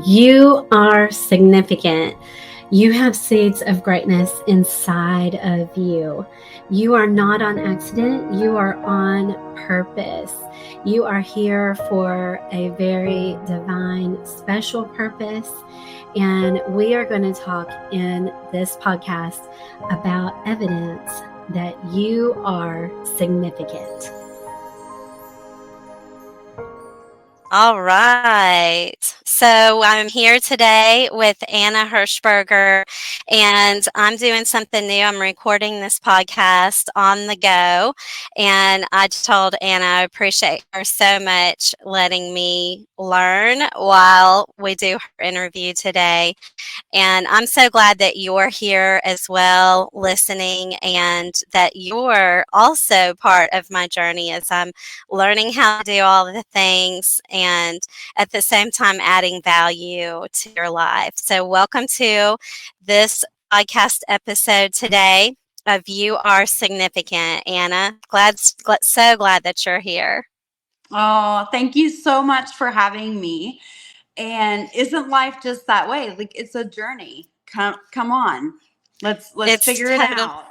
You are significant. You have seeds of greatness inside of you. You are not on accident. You are on purpose. You are here for a very divine, special purpose. And we are going to talk in this podcast about evidence that you are significant. All right. So I'm here today with Anna Hershberger, and I'm doing something new. I'm recording this podcast on the go. And I told Anna I appreciate her so much letting me learn while we do her interview today. And I'm so glad that you're here as well, listening, and that you're also part of my journey as I'm learning how to do all the things and at the same time adding value to your life. So, welcome to this podcast episode today of You Are Significant, Anna. So glad that you're here. Oh, thank you so much for having me. And isn't life just that way? Like it's a journey. Come on. Let's It's figure it total. out.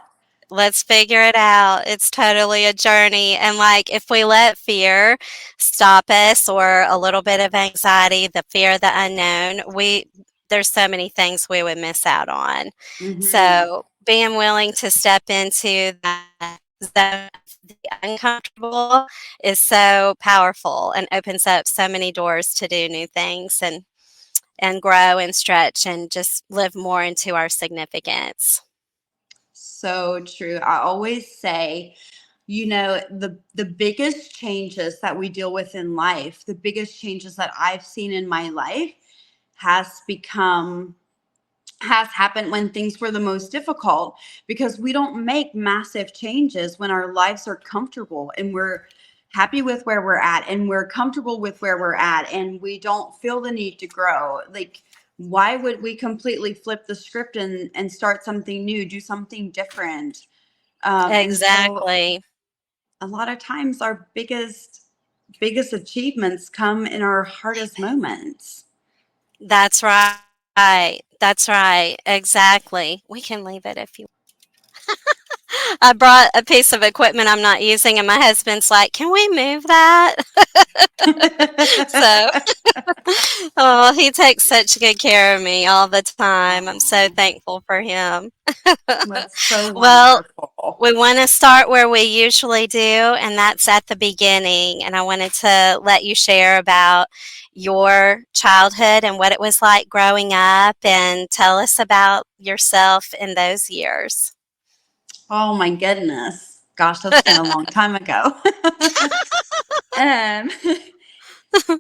Let's figure it out. It's totally a journey. And like if we let fear stop us or a little bit of anxiety, the fear of the unknown, there's so many things we would miss out on. Mhm. So being willing to step into that zone of the uncomfortable is so powerful and opens up so many doors to do new things and grow and stretch and just live more into our significance. So true. I always say, the biggest changes that we deal with in life, the biggest changes that I've seen in my life has become has happened when things were the most difficult, because we don't make massive changes when our lives are comfortable and we're happy with where we're at and we're comfortable with where we're at and we don't feel the need to grow. Like, why would we completely flip the script and start something new, do something different? And so Exactly. a lot of times our biggest achievements come in our hardest moments. That's right. That's right. Exactly. We can leave it if you. I brought a piece of equipment I'm not using, and my husband's like, "Can we move that?" So, oh, he takes such good care of me all the time. I'm so Oh, thankful for him. that's so Well, wonderful. we want to start where we usually do, and that's at the beginning. And I wanted to let you share about your childhood and what it was like growing up, and tell us about yourself in those years. Oh my goodness. Gosh, that's been a long time ago. um,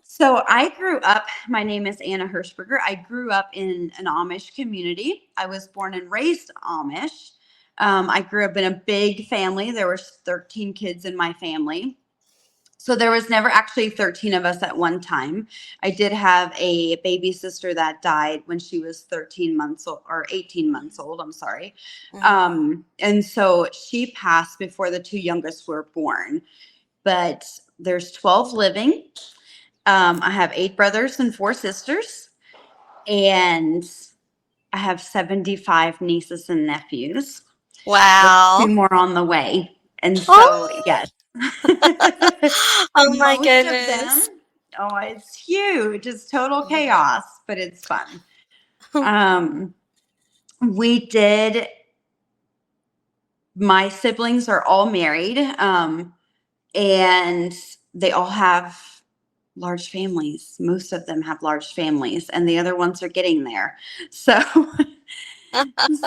so I grew up, my name is Anna Hershberger. I grew up in an Amish community. I was born and raised Amish. I grew up in a big family. There were 13 kids in my family. So there was never actually 13 of us at one time. I did have a baby sister that died when she was 13 months old, or 18 months old, I'm sorry. Mm. And so she passed before the two youngest were born. But there's 12 living. I have 8 brothers and 4 sisters. And I have 75 nieces and nephews with two Wow. more on the way. And so, Oh, yes. oh my Most of goodness. them, oh, it's huge. It's total chaos, but it's fun. Um, we did, my siblings are all married, and they all have large families. Most of them have large families, and the other ones are getting there. So,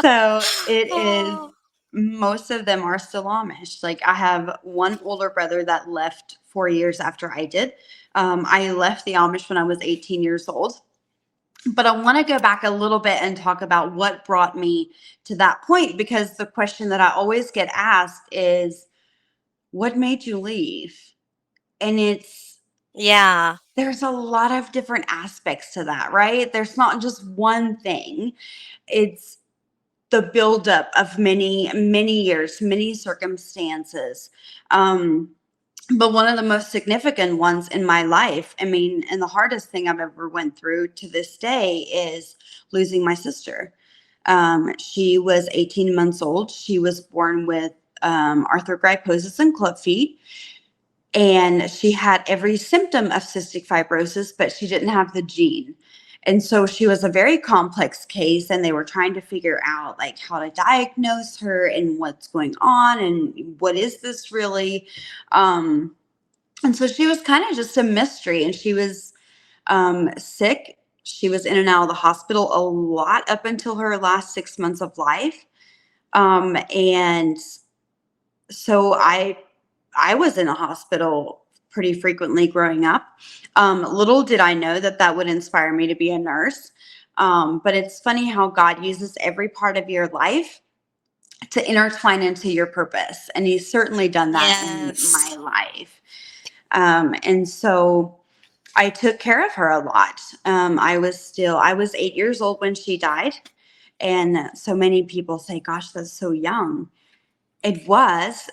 so it is, Oh. most of them are still Amish. Like I have one older brother that left 4 years after I did. I left the Amish when I was 18 years old. But I want to go back a little bit and talk about what brought me to that point, because the question that I always get asked is, what made you leave? And Yeah. there's a lot of different aspects to that, right? There's not just one thing. It's the buildup of many, many years, many circumstances. Um, But one of the most significant ones in my life, I mean, and the hardest thing I've ever went through to this day is losing my sister. She was 18 months old. She was born with arthrogryposis and club feet. And she had every symptom of cystic fibrosis, but she didn't have the gene. And so she was a very complex case, and they were trying to figure out like how to diagnose her and what's going on and what is this really. And so she was kind of just a mystery, and she was sick. She was in and out of the hospital a lot up until her last 6 months of life. And so I was in a hospital pretty frequently growing up. Little did I know that that would inspire me to be a nurse. But it's funny how God uses every part of your life to intertwine into your purpose. And He's certainly done that in my Yes. life. And so I took care of her a lot. I was 8 years old when she died. And so many people say, gosh, that's so young. It was,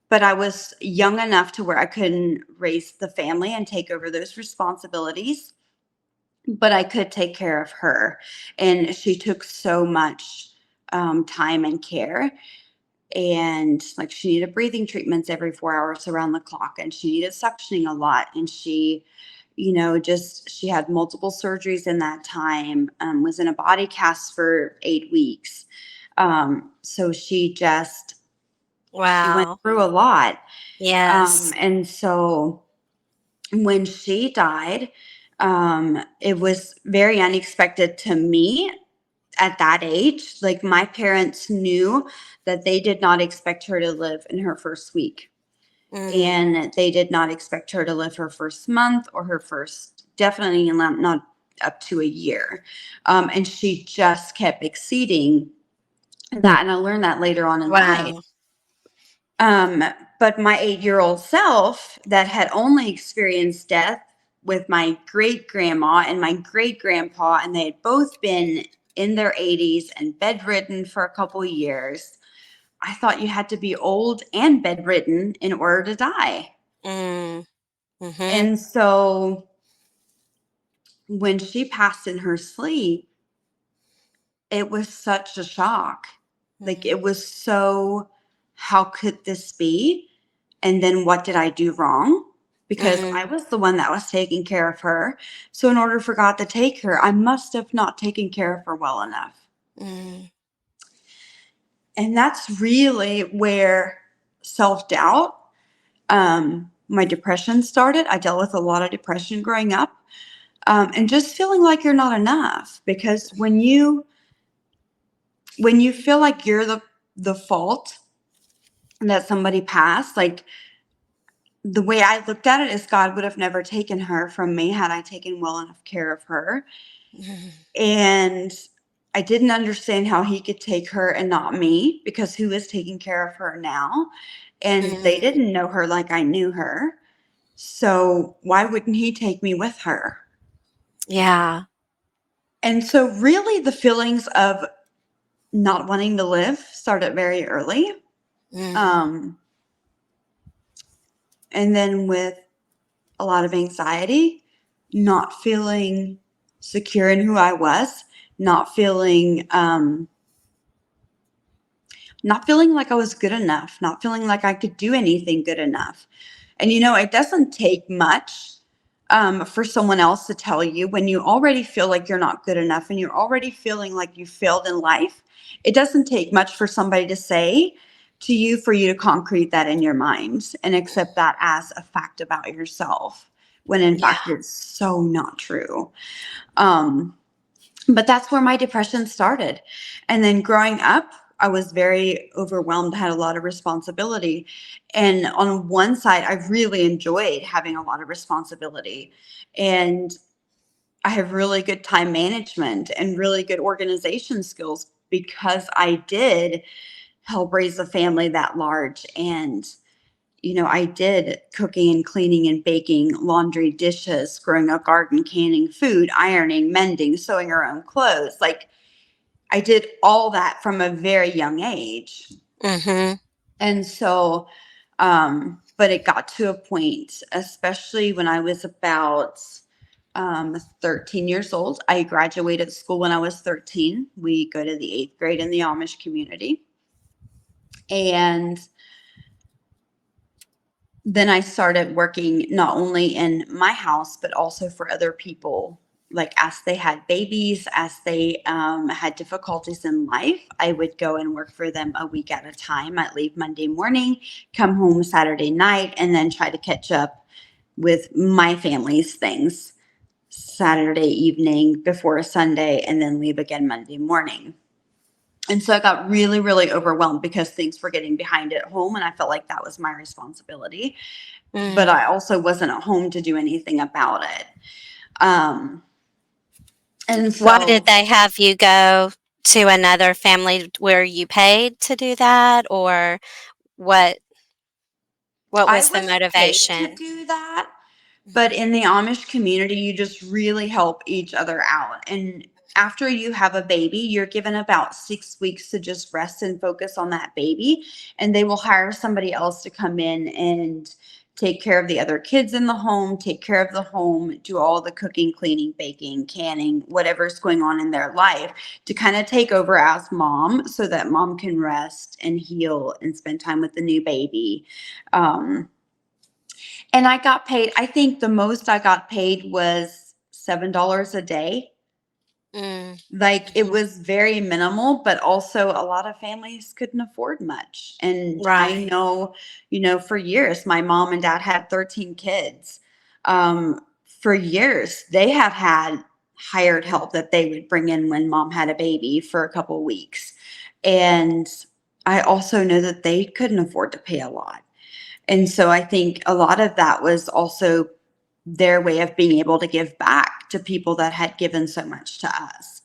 but I was young enough to where I couldn't raise the family and take over those responsibilities, but I could take care of her. And she took so much time and care. And like she needed breathing treatments every 4 hours around the clock, and she needed suctioning a lot. And she, she had multiple surgeries in that time, was in a body cast for 8 weeks. So she went Wow. through a lot. Yes. And so when she died, it was very unexpected to me at that age. Like my parents knew that they did not expect her to live in her first week. Mm. And they did not expect her to live her first month or definitely not up to a year. And she just kept exceeding that. And I learned that later on in life. Wow. Um, but my 8-year-old self that had only experienced death with my great grandma and my great grandpa, and they had both been in their 80s and bedridden for a couple of years. I thought you had to be old and bedridden in order to die. Mm. Mm-hmm. And so when she passed in her sleep, it was such a shock. Like Mm. it was so, how could this be? And then what did I do wrong? Because I Mm. was the one that was taking care of her. So in order for God to take her, I must have not taken care of her well enough. Mm. And that's really where self-doubt, my depression started. I dealt with a lot of depression growing up, and just feeling like you're not enough. Because when you feel like you're the fault that somebody passed, like the way I looked at it is God would have never taken her from me had I taken well enough care of her. Mm. And I didn't understand how He could take her and not me, because who is taking care of her now? And they Mm. didn't know her like I knew her. So why wouldn't He take me with her? Yeah. And so really the feelings of not wanting to live started very early. Mm. Um, and then with a lot of anxiety, not feeling secure in who I was, not feeling like I was good enough, not feeling like I could do anything good enough. And it doesn't take much for someone else to tell you when you already feel like you're not good enough and you're already feeling like you failed in life. It doesn't take much for somebody to say to you for you to concrete that in your mind and accept that as a fact about yourself, when in Yeah. fact it's so not true. But that's where my depression started. And then growing up, I was very overwhelmed, had a lot of responsibility. And on one side, I really enjoyed having a lot of responsibility. And I have really good time management and really good organization skills because I did help raise a family that large. And I did cooking and cleaning and baking, laundry, dishes, growing a garden, canning food, ironing, mending, sewing our own clothes. Like I did all that from a very young age. Mm-hmm. And so But it got to a point, especially when I was about 13 years old. I graduated school when I was 13. We go to the 8th grade in the Amish community. And then I started working not only in my house, but also for other people. Like as they had babies, as they had difficulties in life, I would go and work for them a week at a time. I'd leave Monday morning, come home Saturday night, and then try to catch up with my family's things Saturday evening before Sunday, and then leave again Monday morning. And so I got really, really overwhelmed because things were getting behind at home, and I felt like that was my responsibility. But I also wasn't at home to do anything about it. And so, Why did they have you go to another family where you paid to do that, or what? What I was the was paid to motivation? do that, but in the Amish community, you just really help each other out. And after you have a baby, you're given about 6 weeks to just rest and focus on that baby. And they will hire somebody else to come in and take care of the other kids in the home, take care of the home, do all the cooking, cleaning, baking, canning, whatever's going on in their life, to kind of take over as mom so that mom can rest and heal and spend time with the new baby. And I got paid, I think the most I got paid was $7 a day. Mm, Like it mhm. was very minimal, but also a lot of families couldn't afford much. And I Right. know, for years, my mom and dad had 13 kids. For years, they have had hired help that they would bring in when mom had a baby for a couple weeks. And I also know that they couldn't afford to pay a lot. And so I think a lot of that was also their way of being able to give back to people that had given so much to us.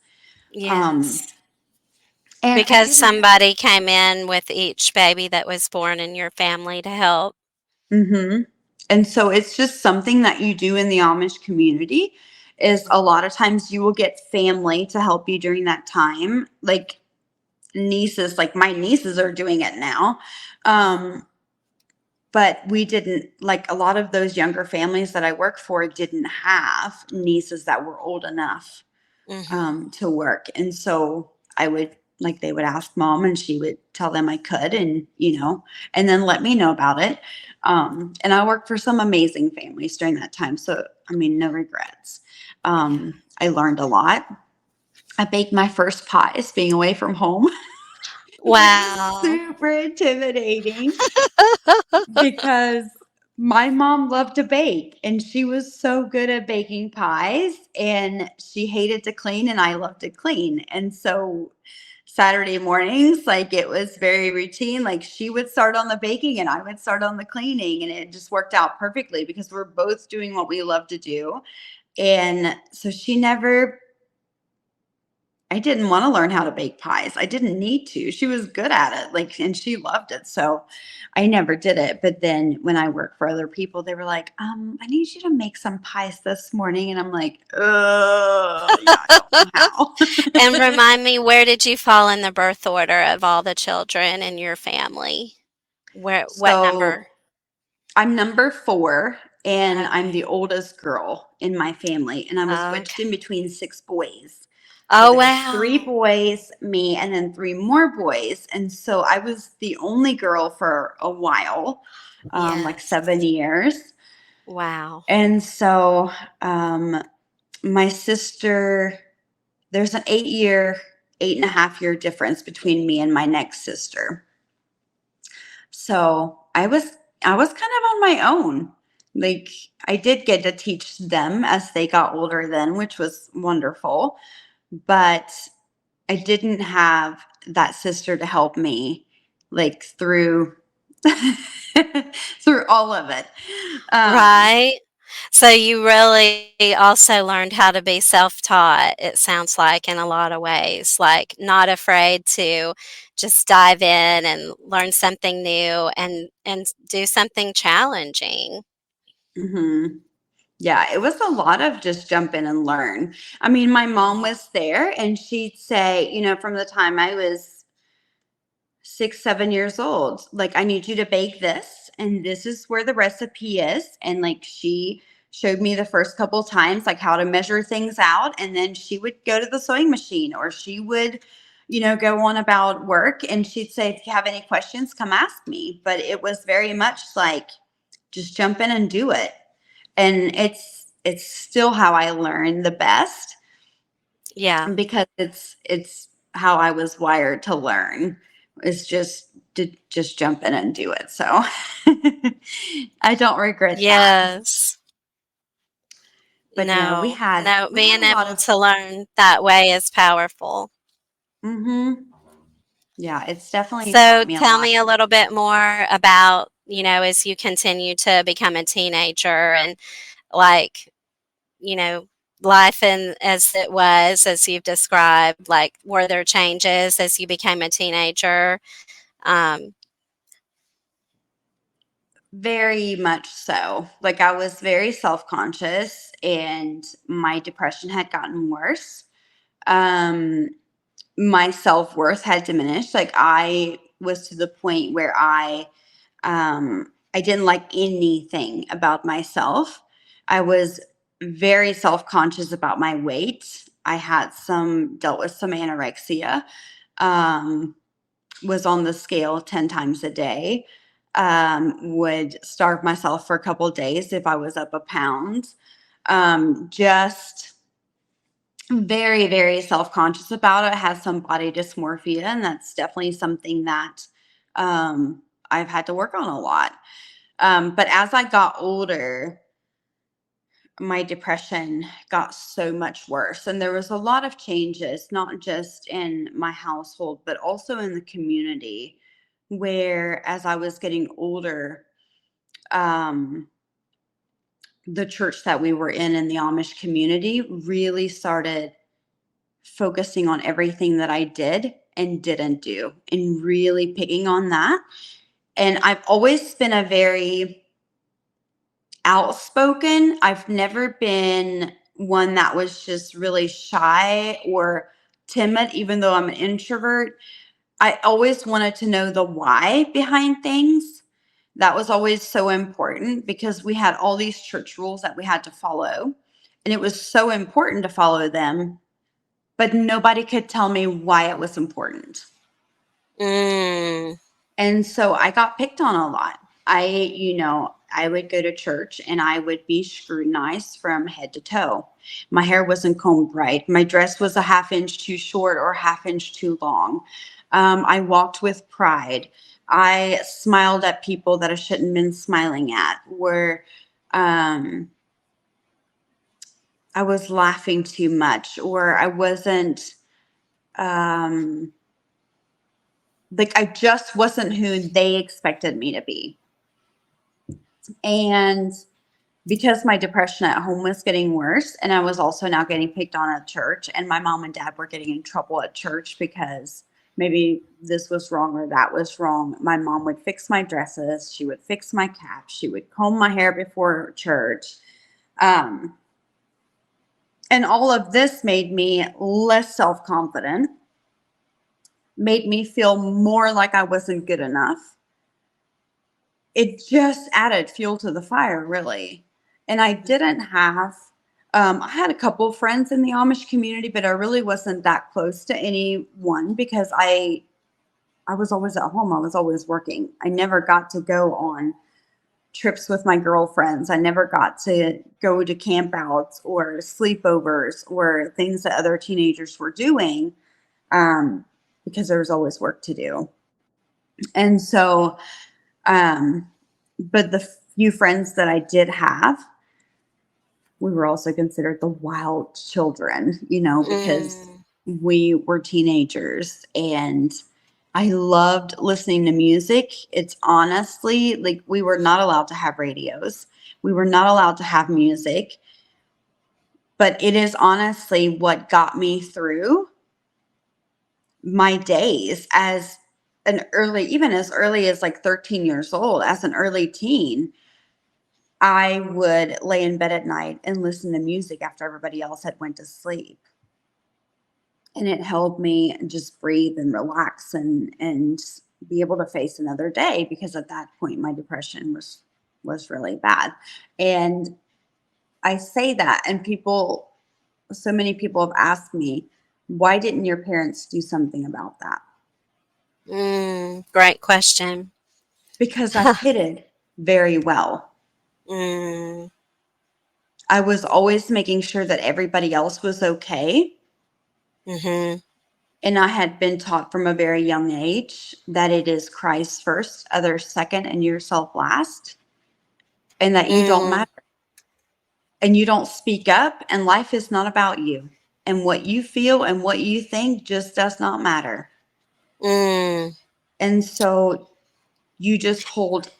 Um, Yes. and I Because didn't. somebody came in with each baby that was born in your family to help. Hmm. And so it's just something that you do in the Amish community. Is a lot of times you will get family to help you during that time, like nieces. Like my nieces are doing it now. But we didn't, like a lot of those younger families that I work for didn't have nieces that were old enough Mm-hmm. to work. And so I would, like, they would ask mom and she would tell them I could, and, and then let me know about it. And I worked for some amazing families during that time. So, I mean, no regrets. I learned a lot. I baked my first pies being away from home, which was Wow. super intimidating because my mom loved to bake and she was so good at baking pies, and she hated to clean and I loved to clean. And so Saturday mornings, like it was very routine. Like she would start on the baking and I would start on the cleaning, and it just worked out perfectly because we're both doing what we love to do. And so I didn't want to learn how to bake pies. I didn't need to. She was good at it, like, and she loved it. So I never did it. But then when I worked for other people, they were like, I need you to make some pies this morning. And I'm like, yeah, I don't know how. And remind me, where did you fall in the birth order of all the children in your family? What So number? I'm number 4, and I'm Okay. the oldest girl in my family. And I was switched Okay. in between 6 boys. So Oh, there's 3 wow. boys, me, and then 3 more boys. And so I was the only girl for a while, like Yes. 7 years. Wow. And so my sister, there's an 8.5 year difference between me and my next sister. So I was kind of on my own. Like I did get to teach them as they got older then, which was wonderful. But I didn't have that sister to help me, like through through all of it. Um, Right. So you really also learned how to be self-taught, it sounds like, in a lot of ways, like not afraid to just dive in and learn something new and do something challenging. mhm. Yeah, it was a lot of just jump in and learn. I mean, my mom Mhm. was there and she'd say, from the time I was 6, 7 years old, like, I need you to bake this. and this is where the recipe is. And like she showed me the first couple times like how to measure things out, and then she would go to the sewing machine, or she would go on about work, and she'd say, if you have any questions, come ask me. But it was very much like just jump in and do it. And it's still how I learn the best, Yeah. because it's how I was wired to learn, is just to just jump in and do it. So I don't regret that. Yes. But no, No, no, we had being a lot able of to learn that way is powerful. yeah, it's definitely So taught me a tell lot. me a little bit more about, as you continue to become a teenager and like, you know, life and as it was, as you've described, like were there changes as you became a teenager? Um, Very much so. Like I was very self-conscious, and my depression had gotten worse. Um my self-worth had diminished. Like I was to the point where I didn't like anything about myself. I was very self-conscious about my weight. I had dealt with some anorexia. Um was on the scale 10 times a day. Would starve myself for a couple of days if I was up a pound. Just very, very self conscious about it. Has some body dysmorphia, and that's definitely something that I've had to work on a lot. But as I got older, my depression got so much worse. And there was a lot of changes, not just in my household, but also in the community, where as I was getting older, um, the church that we were in the Amish community really started focusing on everything that I did and didn't do, and really picking on that. And I've always been a very outspoken. I've never been one that was just really shy or timid, even though I'm an introvert. I always wanted to know the why behind things. That was always so important, because we had all these church rules that we had to follow. And it was so important to follow them, but nobody could tell me why it was important. mm, And so I got picked on a lot. I would go to church and I would be scrutinized from head to toe. My hair wasn't combed right. My dress was a half inch too short or half inch too long. I walked with pride. I smiled at people that I shouldn't have been smiling at. Um, I was laughing too much, or I wasn't. Um, like I just wasn't who they expected me to be. And because my depression at home was getting worse, and I was also now getting picked on at church, and my mom and dad were getting in trouble at church because maybe this was wrong or that was wrong. My mom would fix my dresses. She would fix my cap. She would comb my hair before church. And all of this made me less self-confident, made me feel more like I wasn't good enough. It just added fuel to the fire, really. And I didn't have, I had a couple of friends in the Amish community, but I really wasn't that close to anyone, because I was always at home. I was always working. I never got to go on trips with my girlfriends. I never got to go to campouts or sleepovers or things that other teenagers were doing, because there was always work to do. And so, but the few friends that I did have, we were also considered the wild children, because mm, we were teenagers, and I loved listening to music. It's honestly like we were not allowed to have radios. We were not allowed to have music, but it is honestly what got me through my days as even as early as like 13 years old, as an early teen. I would lay in bed at night and listen to music after everybody else had went to sleep. And it helped me just breathe and relax and be able to face another day, because at that point my depression was really bad. And I say that, and so many people have asked me, why didn't your parents do something about that? Great question. Because I hid it very well. mm, I was always making sure that everybody else was okay. mm-hmm, And I had been taught from a very young age that it is Christ first, others second, and yourself last, and that you don't mm, matter and you don't speak up, and life is not about you. And what you feel and what you think just does not matter. mm, And so you just hold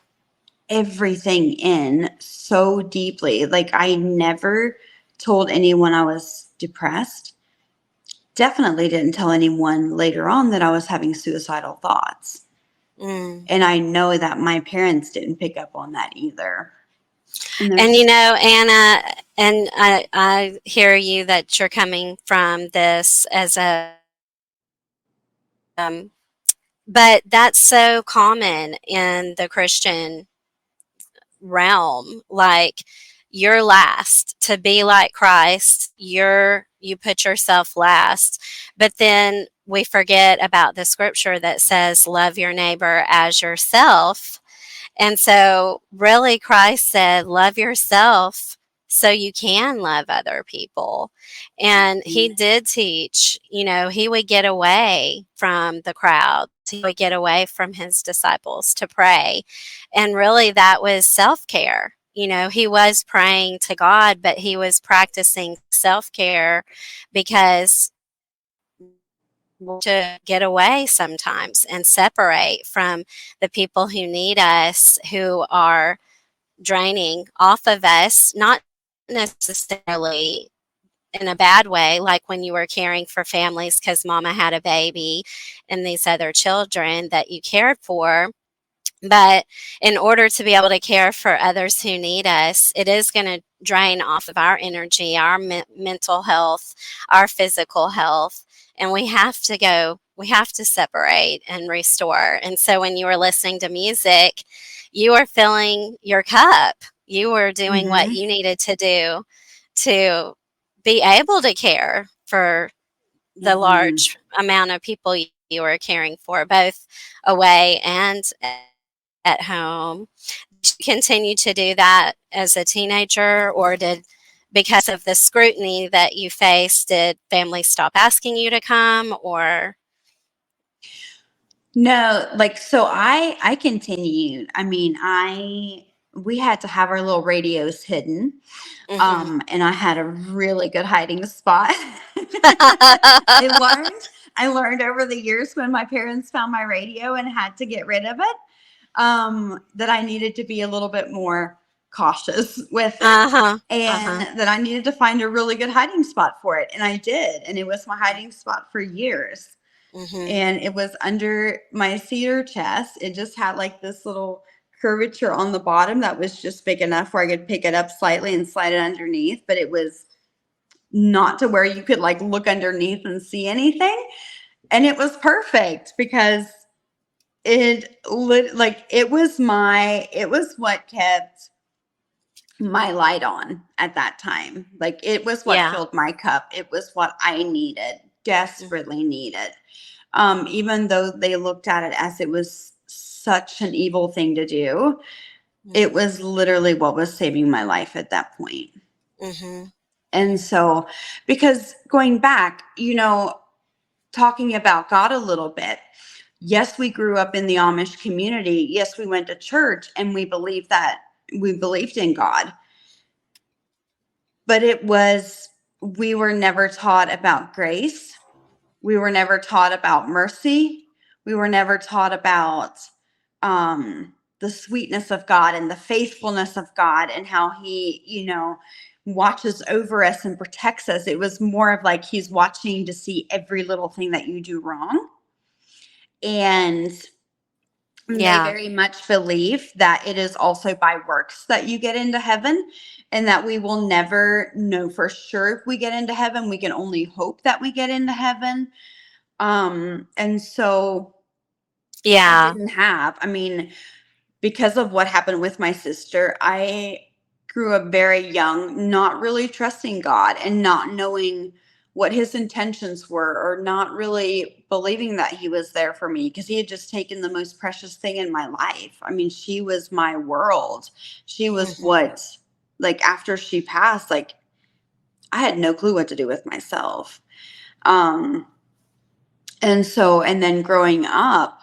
everything in so deeply. Like, I never told anyone I was depressed. Definitely didn't tell anyone later on that I was having suicidal thoughts. mm. And I know that my parents didn't pick up on that either. And And there's Anna, and I hear you that you're coming from this as a, but that's so common in the Christian realm. Like, you're last to be like Christ. You put yourself last, but then we forget about the scripture that says, "Love your neighbor as yourself." And so, really, Christ said, love yourself so you can love other people. And he did teach, he would get away from the crowd, he would get away from his disciples to pray. And really, that was self care. He was praying to God, but he was practicing self care because to get away sometimes and separate from the people who need us, who are draining off of us, not necessarily in a bad way, like when you were caring for families because mama had a baby and these other children that you cared for. But in order to be able to care for others who need us, it is going to drain off of our energy, our mental health, our physical health. And we have to separate and restore. And so when you were listening to music, you were filling your cup. You were doing what mm-hmm, you needed to do to be able to care for the mm-hmm. large amount of people you were caring for, both away and at home. Did you continue to do that as a teenager, or because of the scrutiny that you faced, did families stop asking you to come, or? No, like, so I continued. I mean, I we had to have our little radios hidden. Mm-hmm. And I had a really good hiding spot. I learned I learned over the years, when my parents found my radio and had to get rid of it, that I needed to be a little bit more cautious with it, Uh-huh. Uh-huh. and that I needed to find a really good hiding spot for it. And I did. And it was my hiding spot for years. Mm-hmm. And it was under my cedar chest. It just had like this little curvature on the bottom that was just big enough where I could pick it up slightly and slide it underneath, but it was not to where you could like look underneath and see anything. And it was perfect because it was what kept my light on at that time. Like, it was what Yeah. filled my cup. It was what I needed, desperately needed. Even though they looked at it as it was such an evil thing to do, it was literally what was saving my life at that point. Mm-hmm. And so, because going back, talking about God a little bit, yes, we grew up in the Amish community. Yes, we went to church and we believed in God. But we were never taught about grace. We were never taught about mercy. We were never taught about the sweetness of God and the faithfulness of God and how he, watches over us and protects us. It was more of like he's watching to see every little thing that you do wrong. And they Yeah. very much believe that it is also by works that you get into heaven, and that we will never know for sure if we get into heaven. We can only hope that we get into heaven. And so I Yeah. didn't have. I mean, because of what happened with my sister, I grew up very young, not really trusting God and not knowing what his intentions were, or not really believing that he was there for me, because he had just taken the most precious thing in my life. I mean, she was my world. She was Mhm. what, like, after she passed, like, I had no clue what to do with myself. Um, and then growing up,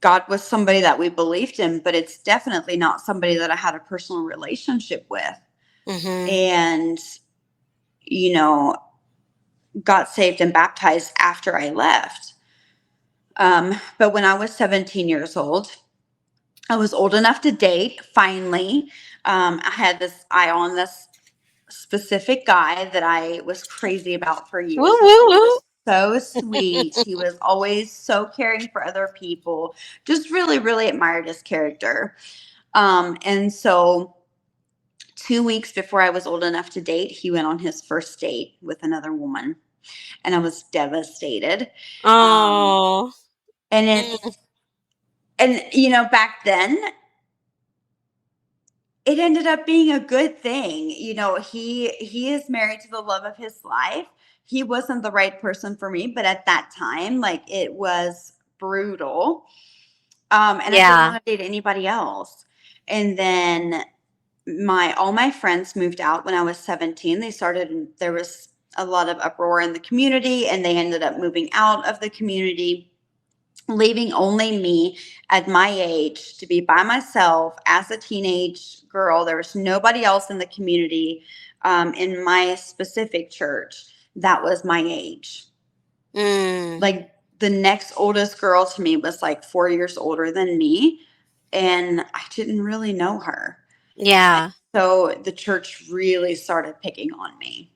God was somebody that we believed in, but it's definitely not somebody that I had a personal relationship with. Mhm. And, you know, got saved and baptized after I left. But when I was 17 years old, I was old enough to date finally. I had this eye on this specific guy that I was crazy about for Woo, years. He woo, was woo. so sweet. He was always so caring for other people. Just really, really admired his character. And so 2 weeks before I was old enough to date, he went on his first date with another woman, and I was devastated. Um, Oh. and Mm. back then, it ended up being a good thing. He is married to the love of his life. He wasn't the right person for me, but at that time, like, it was brutal. And I didn't Yeah. want to date anybody else. And then all my friends moved out when I was 17. There was a lot of uproar in the community, and they ended up moving out of the community, leaving only me at my age to be by myself as a teenage girl. There was nobody else in the community, in my specific church, that was my age. Mm. Like, the next oldest girl to me was like 4 years older than me, and I didn't really know her. Yeah. So the church really started picking on me.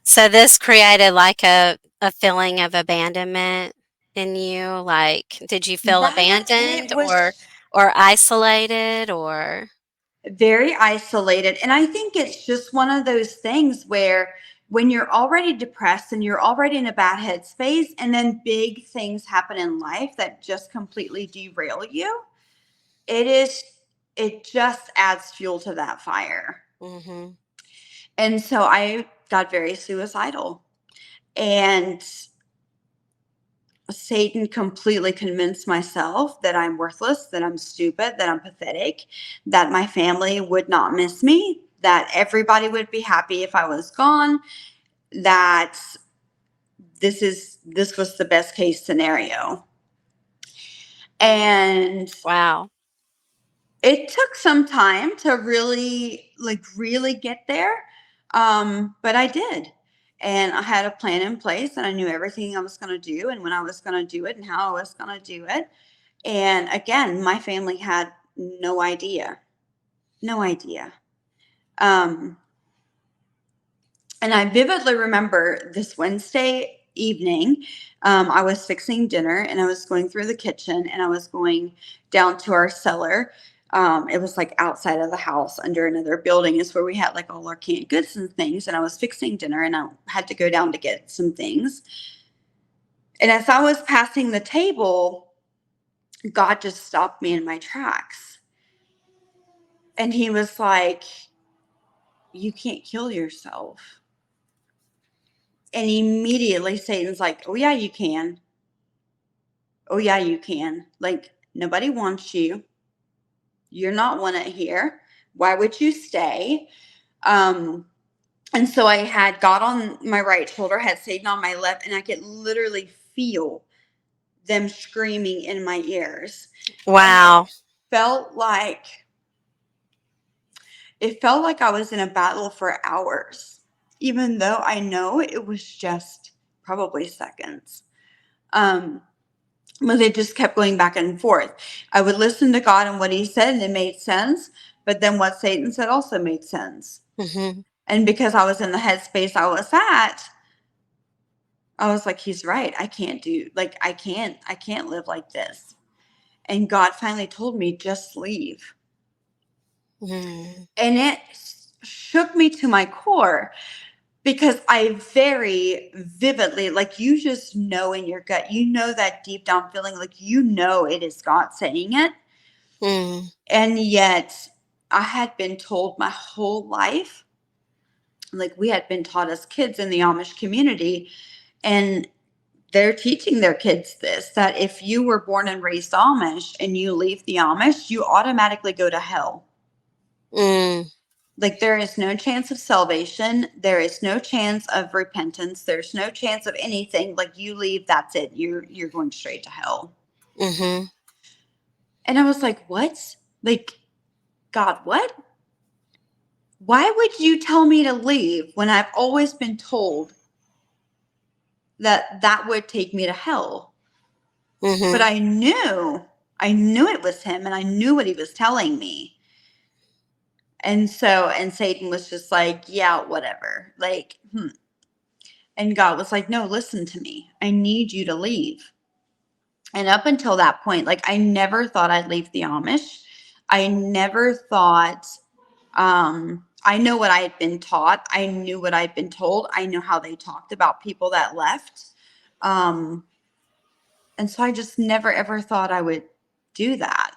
So this created like a feeling of abandonment in you? Like, did you feel It abandoned was or isolated or very isolated. And I think it's just one of those things where, when you're already depressed and you're already in a bad headspace, and then big things happen in life that just completely derail you, it is it just adds fuel to that fire. Mhm. And so I got very suicidal. And Satan completely convinced myself that I'm worthless, that I'm stupid, that I'm pathetic, that my family would not miss me, that everybody would be happy if I was gone, that this was the best case scenario. And Wow. it took some time to really get there. But I did. And I had a plan in place, and I knew everything I was going to do, and when I was going to do it, and how I was going to do it. And again, my family had no idea. No idea. Um, and I vividly remember this Wednesday evening. I was fixing dinner, and I was going through the kitchen, and I was going down to our cellar. It was like outside of the house under another building, is where we had like all our canned goods and things. And I was fixing dinner, and I had to go down to get some things. And as I was passing the table, God just stopped me in my tracks. And he was like, "You can't kill yourself." And immediately Satan's like, "Oh, yeah, you can. Oh, yeah, you can. Like, nobody wants you. You're not wanted here. Why would you stay?" Um, and so I had God on my right shoulder, had Satan on my left, and I could literally feel them screaming in my ears. And Wow. felt like it felt like I was in a battle for hours, even though I know it was just probably seconds. Um, but they just kept going back and forth. I would listen to God and what he said, and it made sense. But then what Satan said also made sense. Mhm. And because I was in the headspace I was at, I was like, he's right. I can't live like this. And God finally told me, just leave. Mm. And it shook me to my core. because I very vividly, like, you just know in your gut, you know that deep down feeling, like, you know it is God saying it. Mm. And yet I had been told my whole life, like, we had been taught as kids in the Amish community, and they're teaching their kids this, that if you were born and raised Amish and you leave the Amish, you automatically go to hell. Mm. Like, there is no chance of salvation. There is no chance of repentance. There's no chance of anything. Like, you leave, that's it. You're going straight to hell. Mm-hmm. And I was like, what? Like, God, what? Why would you tell me to leave when I've always been told that that would take me to hell? Mm-hmm. But I knew it was him, and I knew what he was telling me. And Satan was just like, yeah, whatever. Like, And God was like, no, listen to me. I need you to leave. And up until that point, like, I never thought I'd leave the Amish. I never thought, I know what I had been taught. I knew what I'd been told. I knew how they talked about people that left. And so I just never, ever thought I would do that.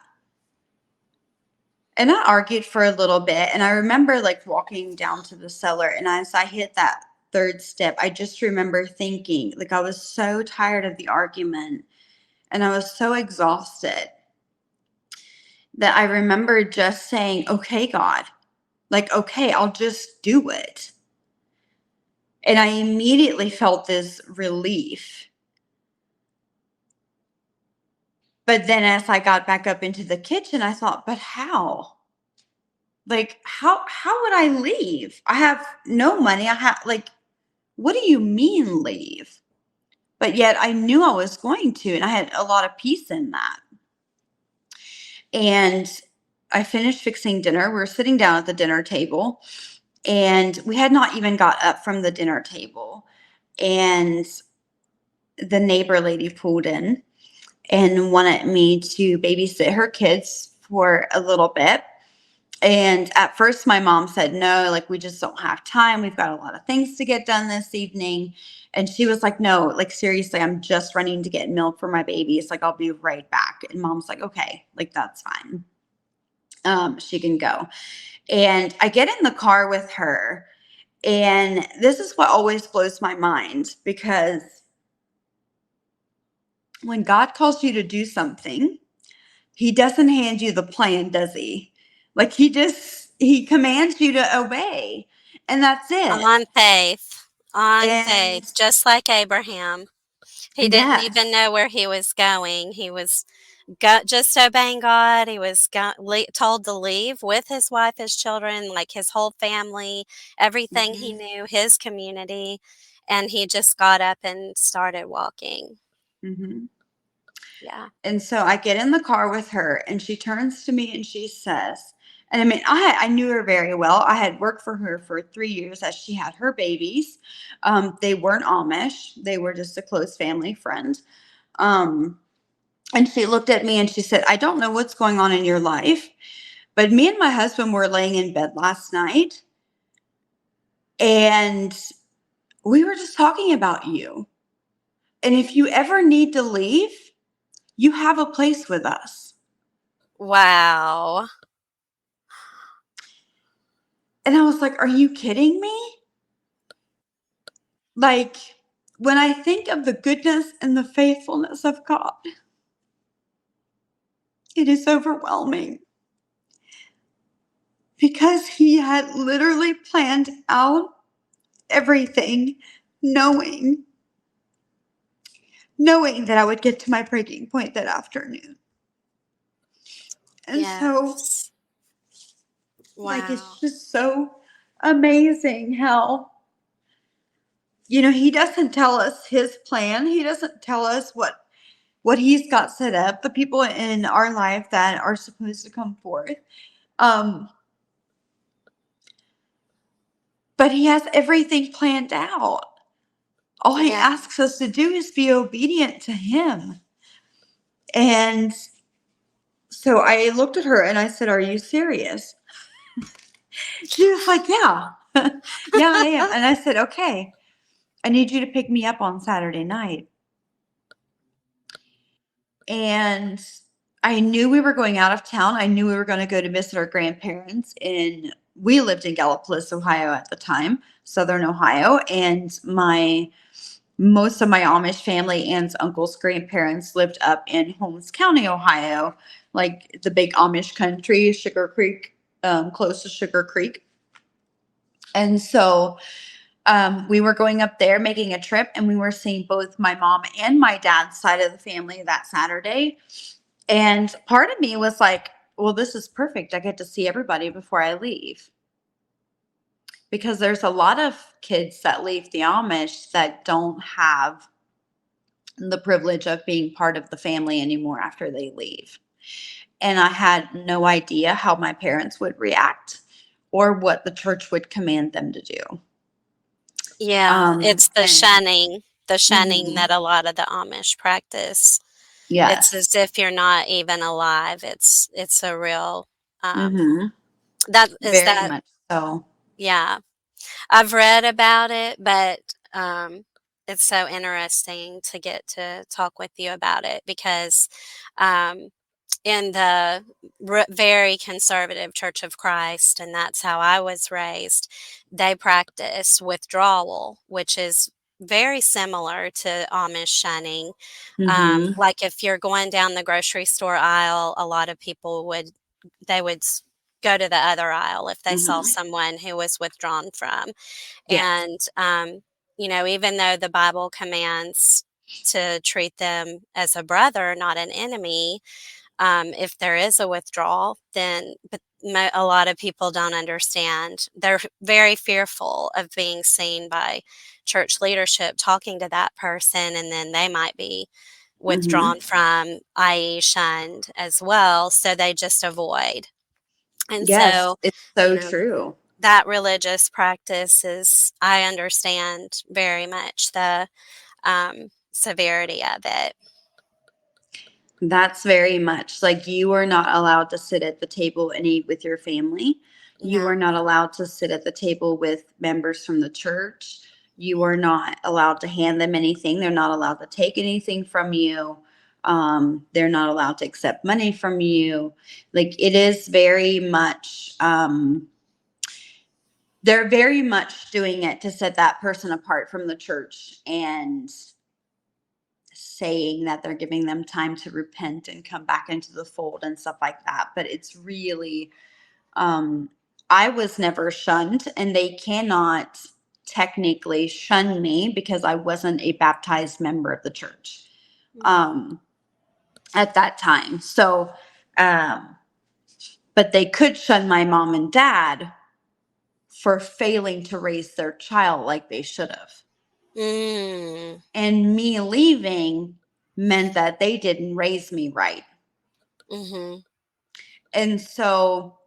And I argued for a little bit. And I remember, like, walking down to the cellar, and as I hit that third step, I just remember thinking, like, I was so tired of the argument and I was so exhausted that I remember just saying, okay, God, like, okay, I'll just do it. And I immediately felt this relief. But then as I got back up into the kitchen, I thought, but how? Like, how would I leave? I have no money. I have, like, what do you mean leave? But yet I knew I was going to, and I had a lot of peace in that. And I finished fixing dinner. We were sitting down at the dinner table, and we had not even got up from the dinner table. And the neighbor lady pulled in and wanted me to babysit her kids for a little bit. And at first my mom said, no, like, we just don't have time. We've got a lot of things to get done this evening. And she was like, no, like, seriously, I'm just running to get milk for my babies. Like, I'll be right back. And Mom's like, okay, like, that's fine. She can go. And I get in the car with her. And this is what always blows my mind, because when God calls you to do something, he doesn't hand you the plan, does he? Like, he commands you to obey, and that's it. On And faith, just like Abraham. He didn't even yes. know where he was going. He was just obeying God. He was told to leave with his wife, his children, like his whole family, everything he Mm-hmm. knew, his community, and he just got up and started walking. Mm-hmm. Yeah. And so I get in the car with her, and she turns to me and she says, and I mean, I knew her very well. I had worked for her for 3 years as she had her babies. They weren't Amish. They were just a close family friend. And she looked at me and she said, I don't know what's going on in your life, but me and my husband were laying in bed last night, and we were just talking about you. And if you ever need to leave, you have a place with us. Wow. And I was like, are you kidding me? Like, when I think of the goodness and the faithfulness of God, it is overwhelming, because he had literally planned out everything, knowing that I would get to my breaking point that afternoon. And so, Yes. like, Wow. it's just so amazing how, he doesn't tell us his plan. He doesn't tell us what he's got set up, the people in our life that are supposed to come forth. But he has everything planned out. All he Yeah. asks us to do is be obedient to him. And so I looked at her and I said, are you serious? She was like, yeah. Yeah, I am. And I said, okay, I need you to pick me up on Saturday night. And I knew we were going out of town. I knew we were going to go to visit our grandparents we lived in Gallipolis, Ohio at the time, Southern Ohio. And most of my Amish family, aunts, uncles, grandparents lived up in Holmes County, Ohio, like the big Amish country, Sugar Creek, close to Sugar Creek. And so we were going up there making a trip, and we were seeing both my mom and my dad's side of the family that Saturday. And part of me was like, well, this is perfect. I get to see everybody before I leave. Because there's a lot of kids that leave the Amish that don't have the privilege of being part of the family anymore after they leave. And I had no idea how my parents would react or what the church would command them to do. Yeah, it's the And shunning mhm, that a lot of the Amish practice. It's yes. as if you're not even alive. It's a real um Hmm. that is Very that much so. yeah. I've read about it, but it's so interesting to get to talk with you about it because um in the very conservative Church of Christ, and that's how I was raised, they practice withdrawal, which is very similar to Amish shunning. Hmm. Like if you're going down the grocery store aisle, a lot of people would go to the other aisle if they saw Hmm. someone who was withdrawn from. Yes. And, even though the Bible commands to treat them as a brother, not an enemy, if there is a withdrawal, but a lot of people don't understand. They're very fearful of being seen by church leadership talking to that person, and then they might be Hmm. withdrawn from, i.e., shunned as well. So they just avoid. And Yes, so, it's you so know, true. that religious practice is, I understand very much the severity of it. That's very much like you are not allowed to sit at the table and eat with your family. You are No. not allowed to sit at the table with members from the church. You are not allowed to hand them anything. They're not allowed to take anything from you. They're not allowed to accept money from you. Like it is very much, they're very much doing it to set that person apart from the church and saying that they're giving them time to repent and come back into the fold and stuff like that. But it's really, um, I was never shunned, and they cannot technically shun me because I wasn't a baptized member of the church um, at that time. So, um, but they could shun my mom and dad for failing to raise their child like they should have. Mm. And me leaving meant that they didn't raise me right. Mhm. And so,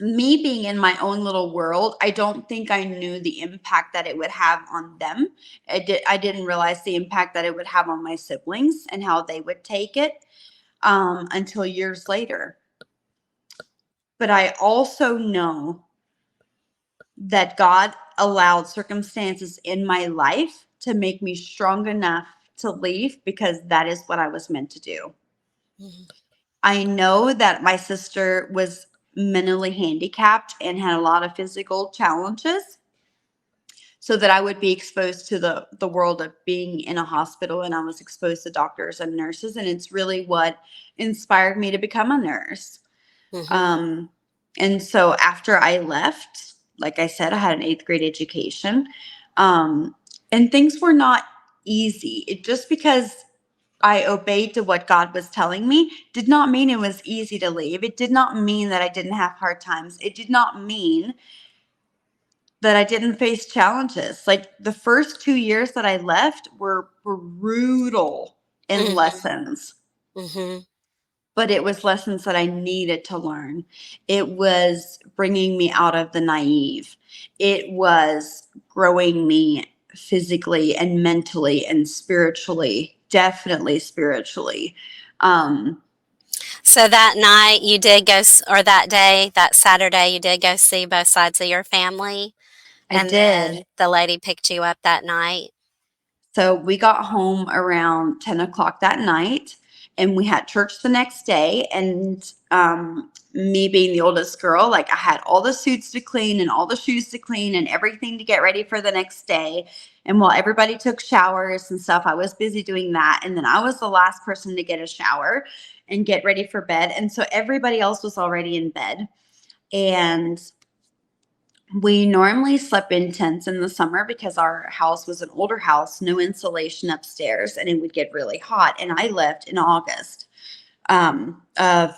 me being in my own little world, I don't think I knew the impact that it would have on them. I didn't realize the impact that it would have on my siblings and how they would take it until years later. But I also know that God allowed circumstances in my life to make me strong enough to leave because that is what I was meant to do. Mhm. I know that my sister was mentally handicapped and had a lot of physical challenges, so that I would be exposed to the world of being in a hospital, and I was exposed to doctors and nurses, and it's really what inspired me to become a nurse. Mhm. Um, and so after I left, like I said, I had an 8th grade education, um, and things were not easy. It just because I obeyed to what God was telling me did not mean it was easy to leave. It did not mean that I didn't have hard times. It did not mean that I didn't face challenges. Like the first 2 years that I left were brutal in Mhm. lessons, Mhm. but it was lessons that I needed to learn. It was bringing me out of the naive. It was growing me physically and mentally and spiritually, definitely spiritually. Um, So that night you did go, or that day, that Saturday, you did go see both sides of your family, I and did. then the lady picked you up that night. So we got home around 10 o'clock that night, and we had church the next day. And me being the oldest girl, like I had all the suits to clean and all the shoes to clean and everything to get ready for the next day. And while everybody took showers and stuff, I was busy doing that. And then I was the last person to get a shower and get ready for bed. And so everybody else was already in bed. And we normally slept in tents in the summer because our house was an older house, no insulation upstairs, and it would get really hot. And I left in August of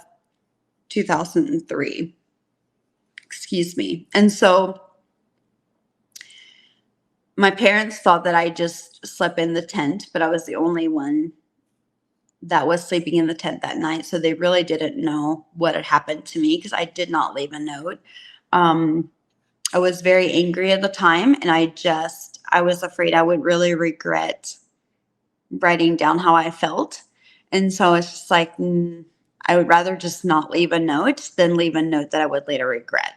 2003. Excuse me. And so my parents thought that I just slept in the tent, but I was the only one that was sleeping in the tent that night. So they really didn't know what had happened to me because I did not leave a note. I was very angry at the time, and I was afraid I would really regret writing down how I felt. And so it's just like, I would rather just not leave a note than leave a note that I would later regret.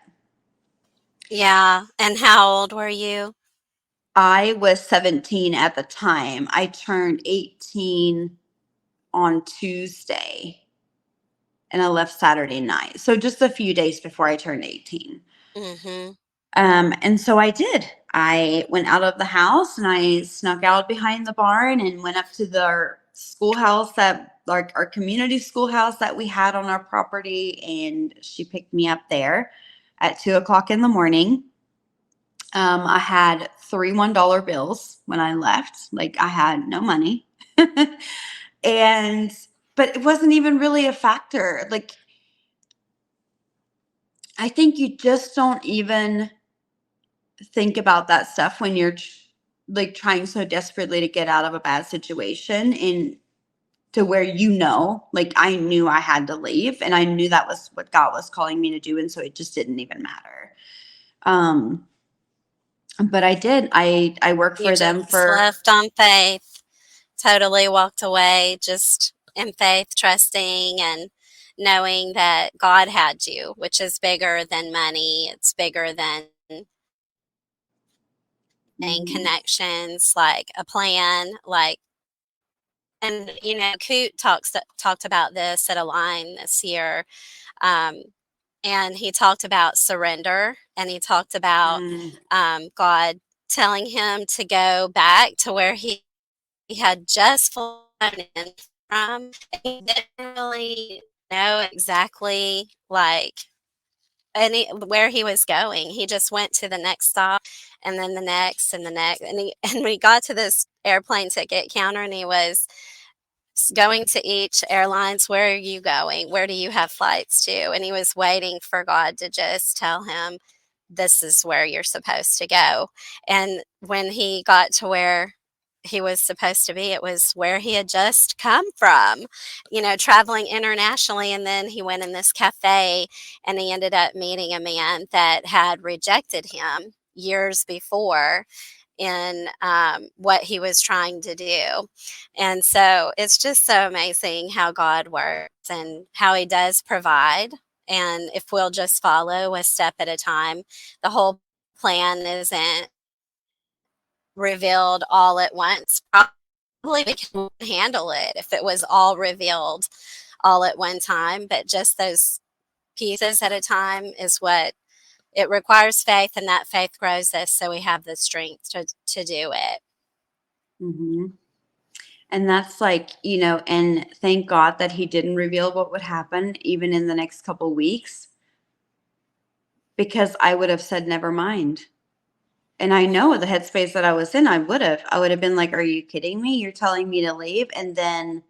Yeah. And how old were you? I was 17 at the time. I turned 18 on Tuesday, and I left Saturday night. So just a few days before I turned 18. Mm-hmm. And so I did. I went out of the house and I snuck out behind the barn and went up to the schoolhouse that, like, our community schoolhouse that we had on our property. And she picked me up there at 2 o'clock in the morning. I had three $1 bills when I left. Like, I had no money. But it wasn't even really a factor. Like, I think you just don't even think about that stuff when you're like trying so desperately to get out of a bad situation, and to where, like, I knew I had to leave, and I knew that was what God was calling me to do, and so it just didn't even matter. But I did. I worked You for them just for left on faith, totally walked away, just in faith, trusting and knowing that God had you, which is bigger than money. It's bigger than Mhm. connections, like a plan, like, and Coot talked about this at a line this year, um, and he talked about surrender, and he talked about Mm. God telling him to go back to where he had just flown in from. He didn't really know exactly, like, where he was going. He just went to the next stop, and then the next and the next, and we got to this airplane ticket counter, and he was going to each airlines. Where are you going? Where do you have flights to? And he was waiting for God to just tell him, this is where you're supposed to go. And when he got to where he was supposed to be, it was where he had just come from, traveling internationally. And then he went in this cafe, and he ended up meeting a man that had rejected him years before in what he was trying to do. And so it's just so amazing how God works and how he does provide. And if we'll just follow a step at a time, the whole plan isn't revealed all at once. Probably we can handle it if it was all revealed all at one time, but just those pieces at a time is what it requires. Faith, and that faith grows us so we have the strength to do it. Mhm. And that's like, and thank God that he didn't reveal what would happen even in the next couple weeks, because I would have said never mind. And I know the headspace that I was in, I would have been like, are you kidding me? You're telling me to leave, and then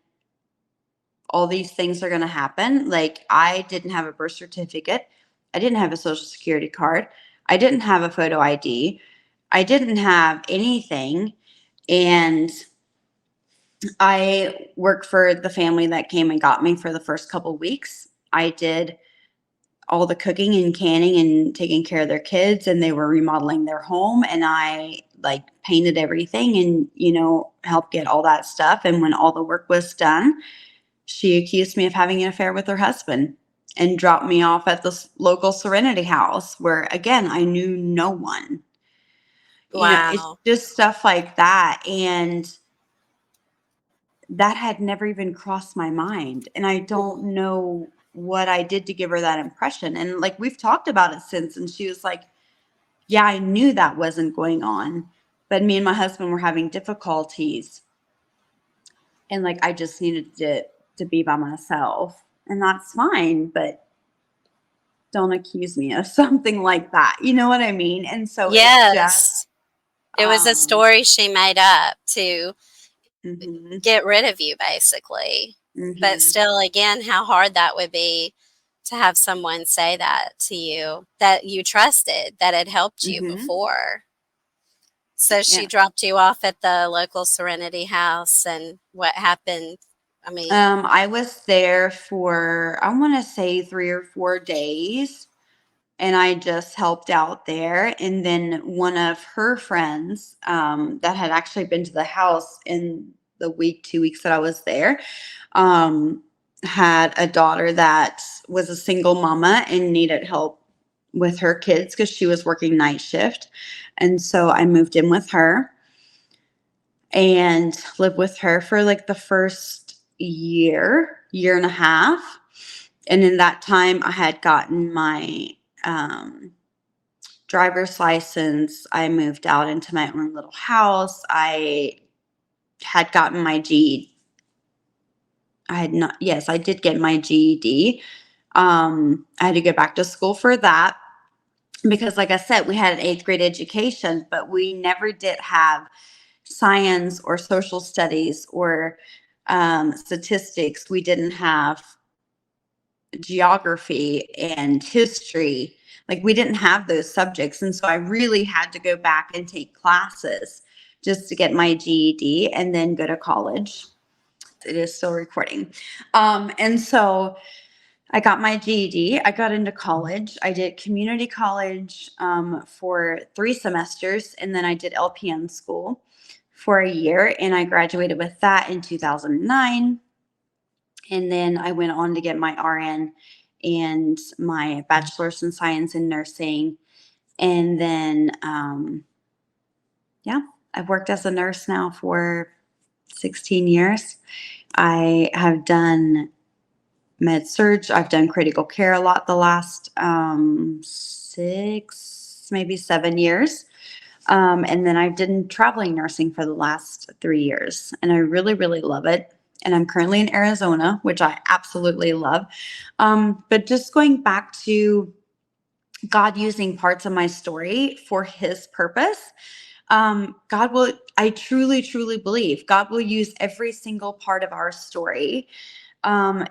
all these things are going to happen. Like, I didn't have a birth certificate. I didn't have a social security card. I didn't have a photo ID. I didn't have anything. And I worked for the family that came and got me for the first couple weeks. I did all the cooking and canning and taking care of their kids, and they were remodeling their home, and I, like, painted everything and helped get all that stuff. And when all the work was done, she accused me of having an affair with her husband and dropped me off at the local Serenity House where, again, I knew no one. It's Wow. just stuff like that. And that had never even crossed my mind. And I don't know what I did to give her that impression. And like, we've talked about it since. And she was like, yeah, I knew that wasn't going on. But me and my husband were having difficulties. And like, I just needed to be by myself. And that's fine. But don't accuse me of something like that. You know what I mean? And so it's just, Yes. It was a story she made up to mhm, get rid of you, basically. But mhm, still, again, how hard that would be to have someone say that to you that you trusted, that had helped you mhm. before. So she Yeah. dropped you off at the local Serenity House, and what happened? I mean, I was there for, I want to say 3 or 4 days, and I just helped out there. And then one of her friends that had actually been to the house in the week, 2 weeks that I was there, um, had a daughter that was a single mama and needed help with her kids because she was working night shift. And so I moved in with her and lived with her for like the first year and a half. And in that time, I had gotten my driver's license. I moved out into my own little house. I had gotten my GED. I had not, yes, I did get my GED. I had to go back to school for that because, like I said, we had an eighth grade education, but we never did have science or social studies or statistics. We didn't have geography and history. Like, we didn't have those subjects. And so I really had to go back and take classes just to get my GED and then go to college. It is still recording. And so I got my GED. I got into college. I did community college for 3 semesters, and then I did LPN school for a year, and I graduated with that in 2009. And then I went on to get my RN and my bachelor's in science and nursing. And then, yeah, I've worked as a nurse now for 16 years. I have done med surg. I've done critical care a lot the last 6, maybe 7 years. And then I've done traveling nursing for the last 3 years. And I really, really love it. And I'm currently in Arizona, which I absolutely love. But just going back to God using parts of my story for his purpose, God will, I truly, truly believe God will use every single part of our story.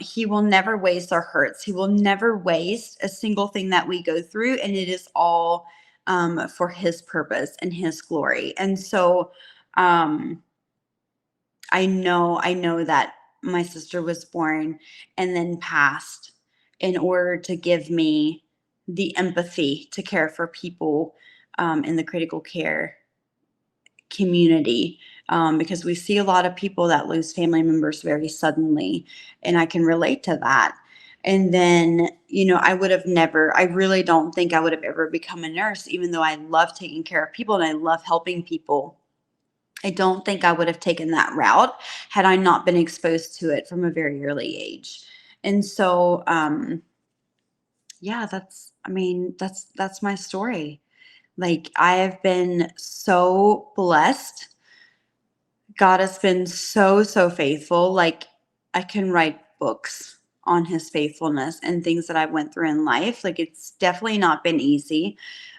He will never waste our hurts. He will never waste a single thing that we go through. And it is all for his purpose and his glory. And so I know that my sister was born and then passed in order to give me the empathy to care for people in the critical care community, because we see a lot of people that lose family members very suddenly, and I can relate to that. And then, I really don't think I would have ever become a nurse, even though I love taking care of people and I love helping people. I don't think I would have taken that route had I not been exposed to it from a very early age. And so, yeah, that's my story. Like, I have been so blessed. God has been so, so faithful. Like, I can write books on his faithfulness and things that I went through in life. Like, it's definitely not been easy.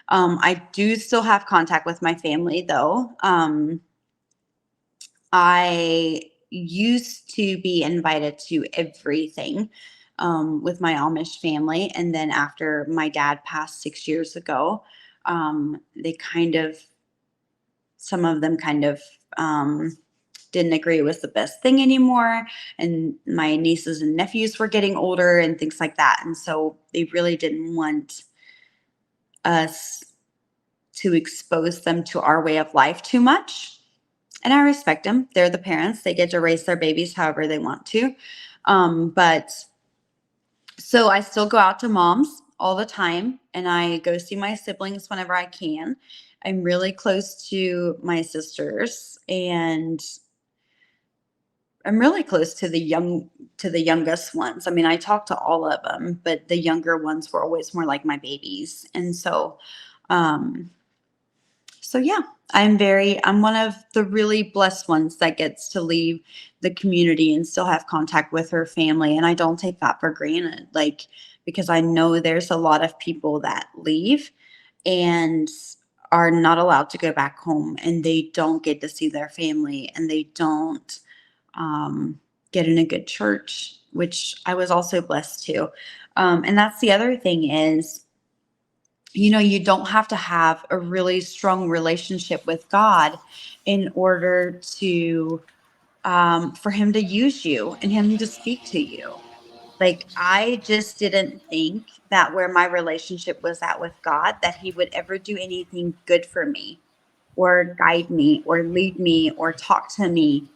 I do still have contact with my family, though. I used to be invited to everything with my Amish family. And then after my dad passed 6 years ago, they kind of, some of them kind of didn't agree it was the best thing anymore. And my nieces and nephews were getting older and things like that. And so they really didn't want us to expose them to our way of life too much. And I respect them. They're the parents. They get to raise their babies however they want to. But so I still go out to mom's all the time and I go see my siblings whenever I can. I'm really close to my sisters and I'm really close to the youngest ones. I mean, I talk to all of them, but the younger ones were always more like my babies. And um so yeah, I'm one of the really blessed ones that gets to leave the community and still have contact with her family. And I don't take that for granted. Like, because I know there's a lot of people that leave and are not allowed to go back home and they don't get to see their family and they don't get in a good church, which I was also blessed to. And that's the other thing is, you don't have to have a really strong relationship with God in order to for him to use you and him to speak to you. Like I just didn't think that where my relationship was at with God that he would ever do anything good for me or guide me or lead me or talk to me.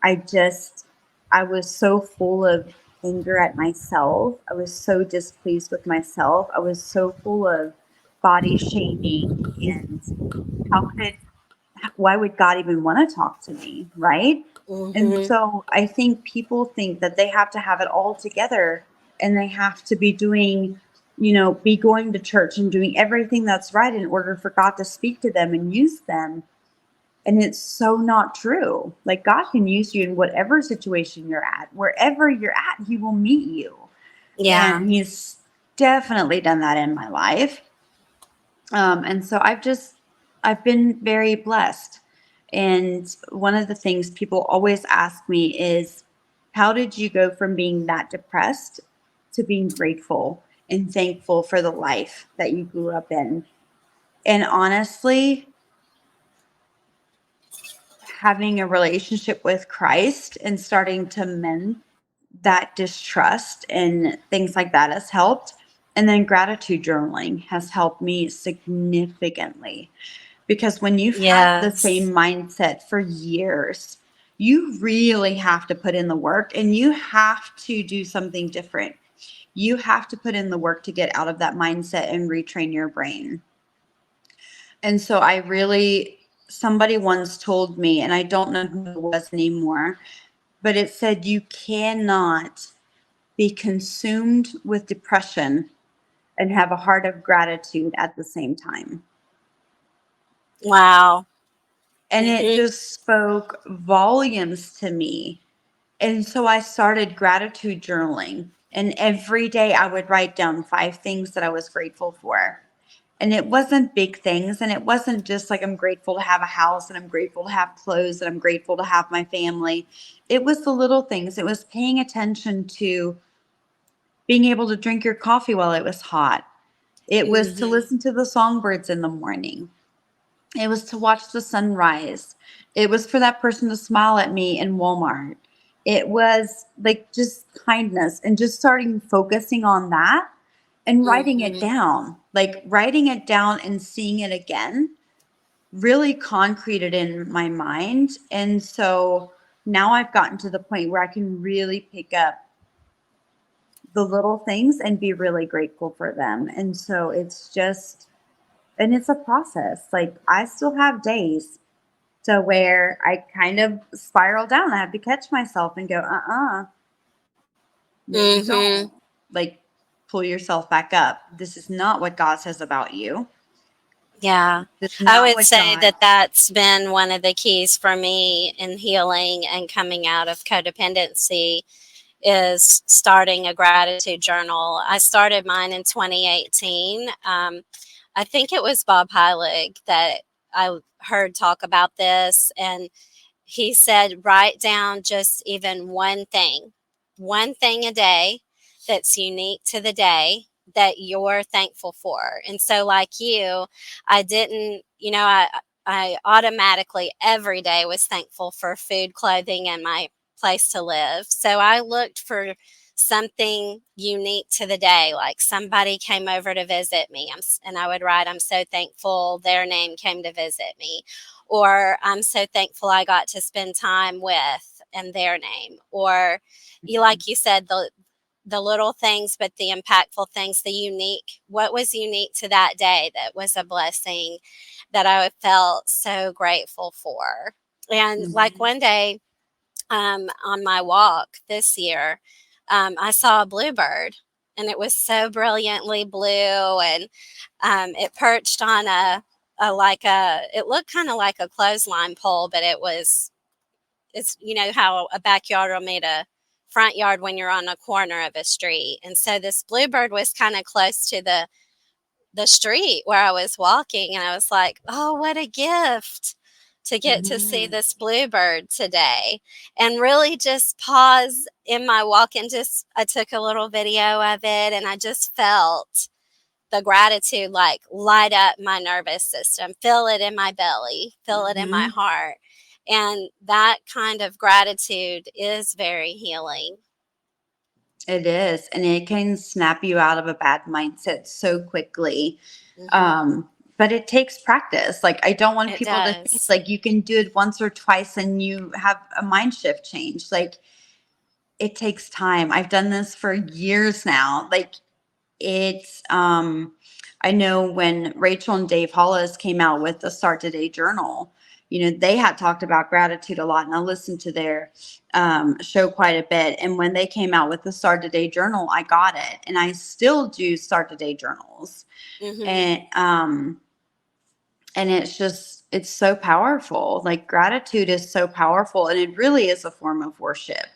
I just I was so full of anger at myself. I was so displeased with myself. I was so full of body shaming and how could why would God even want to talk to me, right? And Mm-hmm. so I think people think that they have to have it all together and they have to be doing, be going to church and doing everything that's right in order for God to speak to them and use them. And it's so not true. Like God can use you in whatever situation you're at. Wherever you're at, he will meet you. Yeah. And he's definitely done that in my life. And so I've been very blessed. And one of the things people always ask me is, how did you go from being that depressed to being grateful and thankful for the life that you grew up in? And honestly, having a relationship with Christ and starting to mend that distrust and things like that has helped. And then gratitude journaling has helped me significantly because when you've had the same Yes. mindset for years, you really have to put in the work and you have to do something different. You have to put in the work to get out of that mindset and retrain your brain. And so somebody once told me, and I don't know who it was anymore, but it said you cannot be consumed with depression and have a heart of gratitude at the same time. Wow. And it Mm-hmm. just spoke volumes to me. And so I started gratitude journaling. And every day I would write down 5 things that I was grateful for. And it wasn't big things. And it wasn't just like I'm grateful to have a house and I'm grateful to have clothes and I'm grateful to have my family. It was the little things. It was paying attention to being able to drink your coffee while it was hot. It was to Mm-hmm. listen to the songbirds in the morning. It was to watch the sunrise. It was for that person to smile at me in Walmart. It was like just kindness and just starting focusing on that and writing it Mm-hmm. down. Like writing it down and seeing it again really concreted in my mind. And so now I've gotten to the point where I can really pick up the little things and be really grateful for them. And so it's a process. Like I still have days to where I kind of spiral down. I have to catch myself and go, no, you Mm-hmm. don't. Like, pull yourself back up. This is not what God says about you. Yeah. This is I not would what say God. that that's been one of the keys for me in healing and coming out of codependency is starting a gratitude journal. I started mine in 2018. I think it was Bob Heilig that I heard talk about this, and he said, write down just even one thing a day that's unique to the day that you're thankful for. And so, like you, I didn't, I automatically every day was thankful for food, clothing, and my place to live. So I looked for something unique to the day, like somebody came over to visit me, and I would write, I'm so thankful their name came to visit me, or I'm so thankful I got to spend time with and their name, or you, like you said, the little things, but the impactful things, the unique, what was unique to that day that was a blessing that I felt so grateful for. And like one day, on my walk this year, I saw a bluebird, and it was so brilliantly blue, and it perched on it looked kind of like a clothesline pole, but it's how a backyard will meet a front yard when you're on a corner of a street. And so this bluebird was kind of close to the street where I was walking, and I was like, "Oh, what a gift to get to see this bluebird today." And really just pause in my walk, and just I took a little video of it, and I just felt the gratitude like light up my nervous system, feel it in my belly, feel it in my heart. And that kind of gratitude is very healing. It is, and it can snap you out of a bad mindset so quickly. But it takes practice. Like, I don't want It people to think does. like you can do it once or twice and you have a mind shift change. Like, it takes time. I've done this for years now. Like, it's I know when Rachel and Dave Hollis came out with the Start Today Journal, they had talked about gratitude a lot, and I listened to their show quite a bit. And when they came out with the Start Today Journal, I got it, and I still do Start Today journals. And it's so powerful. Like, gratitude is so powerful, and it really is a form of worship.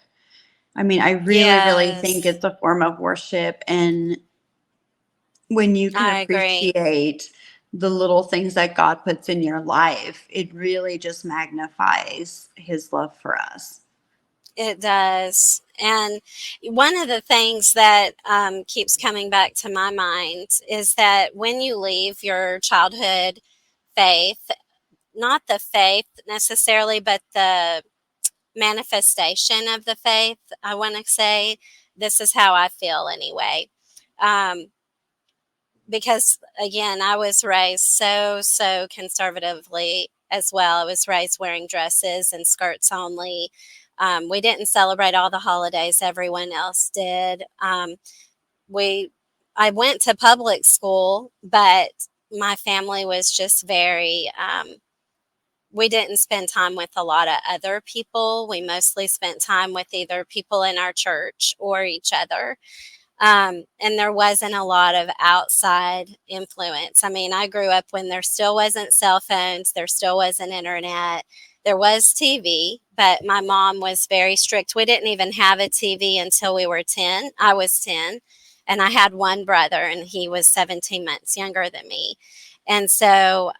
I mean, I really, really think Yes, it's a form of worship. And when you can I agree. appreciate the little things that God puts in your life, it really just magnifies his love for us. It does. And one of the things that keeps coming back to my mind is that when you leave your childhood faith, not the faith necessarily, but the manifestation of the faith, I want to say, this is how I feel anyway. Um, because again, I was raised so conservatively as well. I was raised wearing dresses and skirts only. We didn't celebrate all the holidays everyone else did. We I went to public school, but my family was just very we didn't spend time with a lot of other people. We mostly spent time with either people in our church or each other. And there wasn't a lot of outside influence. I mean, I grew up when there still wasn't cell phones, there still wasn't internet. There was TV, but my mom was very strict. We didn't even have a TV until we were 10. I was 10, and I had one brother, and he was 17 months younger than me. And so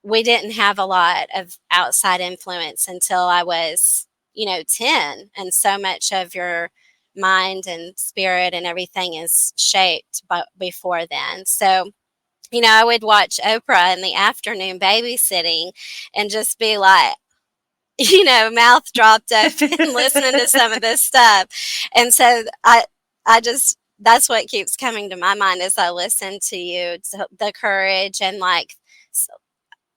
we didn't have a lot of outside influence until I was, 10. And so much of your mind and spirit and everything is shaped before then. So, I would watch Oprah in the afternoon babysitting and just be like, mouth dropped open listening to some of this stuff. And so I just, that's what keeps coming to my mind as I listen to you, the courage and like,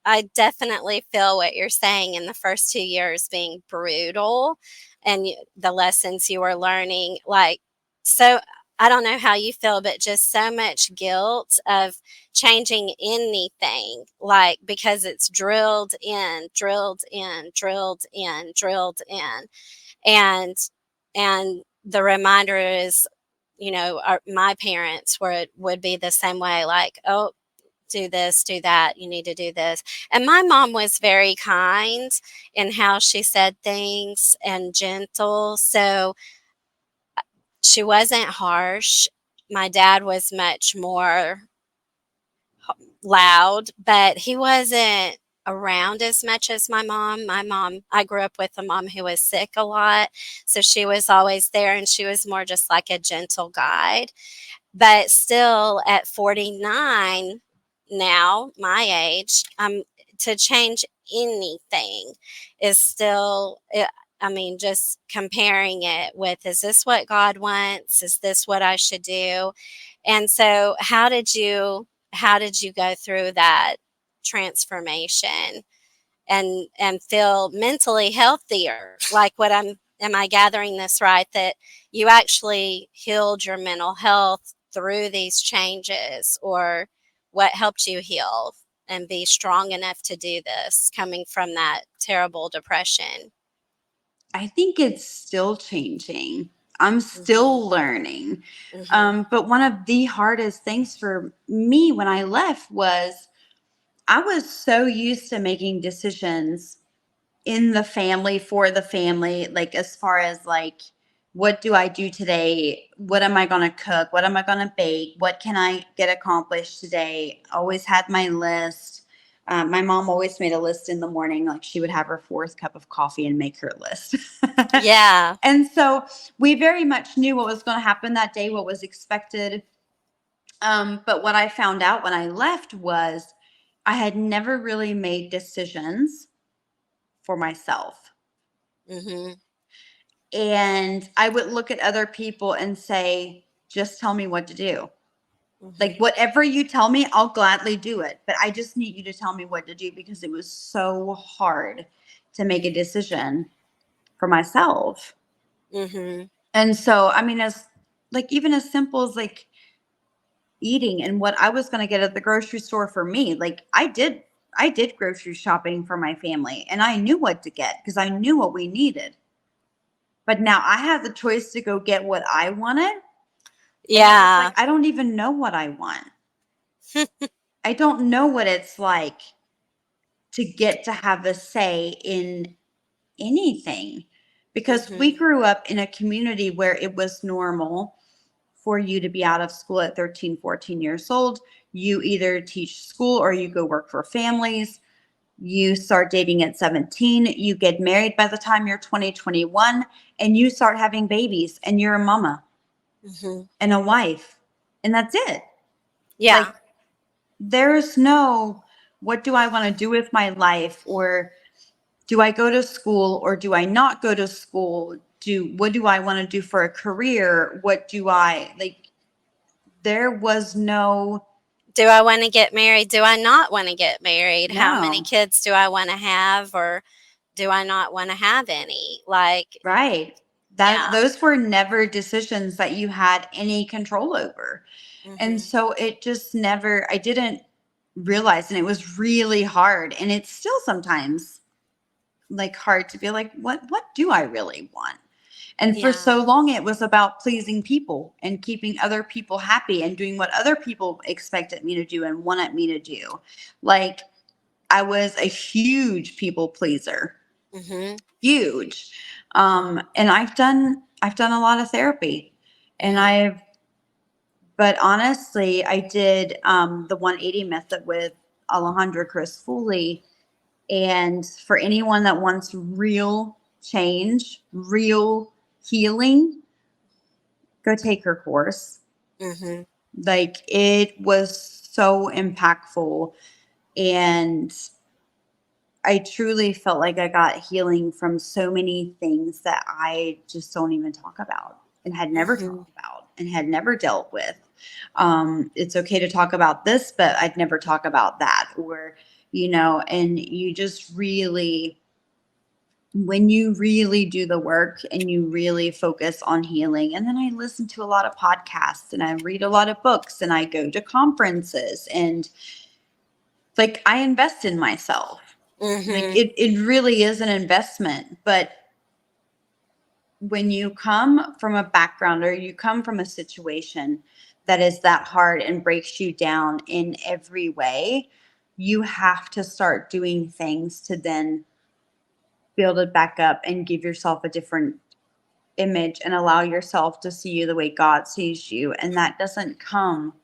I definitely feel what you're saying in the first 2 years being brutal and the lessons you were learning. Like, so I don't know how you feel, but just so much guilt of changing anything, like, because it's drilled in, drilled in, drilled in, drilled in. And, and the reminder is, my parents would be the same way, like, oh, do this, do that, you need to do this. And my mom was very kind in how she said things and gentle. So she wasn't harsh. My dad was much more loud, but he wasn't around as much as my mom. I grew up with a mom who was sick a lot. So she was always there, and she was more just like a gentle guide. But still at 49 now, my age, to change anything is still, I mean, just comparing it with, is this what God wants? Is this what I should do? And so how did you go through that transformation? and feel mentally healthier. Like what am I gathering this right, that you actually healed your mental health through these changes, or what helped you heal and be strong enough to do this coming from that terrible depression? I think it's still changing. I'm Mhm. still learning. Mhm. But one of the hardest things for me when I left was I was so used to making decisions in the family, for the family, like as far as like, what do I do today? What am I going to cook? What am I going to bake? What can I get accomplished today? Always had my list. My mom always made a list in the morning. Like she would have her fourth cup of coffee and make her list. Yeah. And so we very much knew what was going to happen that day, what was expected. But what I found out when I left was I had never really made decisions for myself. Mhm. And I would look at other people and say, just tell me what to do. Like, Mhm. whatever you tell me, I'll gladly do it. But I just need you to tell me what to do, because it was so hard to make a decision for myself. Mhm. And so, I mean, as like, even as simple as like eating and what I was going to get at the grocery store for me, like, I did grocery shopping for my family, and I knew what to get because I knew what we needed. But now I have the choice to go get what I wanted. And it was like, Yeah. I don't even know what I want. I don't know what it's like to get to have a say in anything, because we Mhm. grew up in a community where it was normal for you to be out of school at 13, 14 years old. You either teach school or you go work for families. You start dating at 17. You get married by the time you're 20, 21, and you start having babies, and you're a mama Mhm. and a wife. And that's it. Yeah. Like, there's no, what do I want to do with my life? Or do I go to school or do I not go to school? What do I want to do for a career? What do I like? There was no, Do I want to get married? Do I not want to get married? How many no, kids do I want to have, or do I not want to have any? Like, right. That yeah. those were never decisions that you had any control over. And Mhm. so it just never, I didn't realize, and it was really hard. And it's still sometimes like hard to be like, what do I really want? And for Yeah. so long it was about pleasing people and keeping other people happy and doing what other people expected me to do and wanted me to do. Like, I was a huge people pleaser. Mhm. Huge. And I've done a lot of therapy. And Mhm. I've but honestly, I did the 180 method with Alejandra Chris Foley. And for anyone that wants real change, real healing, go take her course. Mhm. Like, it was so impactful. And I truly felt like I got healing from so many things that I just don't even talk about and had never Mhm. talked about and had never dealt with. It's okay to talk about this, but I'd never talk about that. Or, and you just really, when you really do the work and you really focus on healing. And then I listen to a lot of podcasts and I read a lot of books and I go to conferences, and like, I invest in myself. Like, Mhm. it really is an investment. But when you come from a background or you come from a situation that is that hard and breaks you down in every way, you have to start doing things to then build it back up and give yourself a different image and allow yourself to see you the way God sees you. And that doesn't come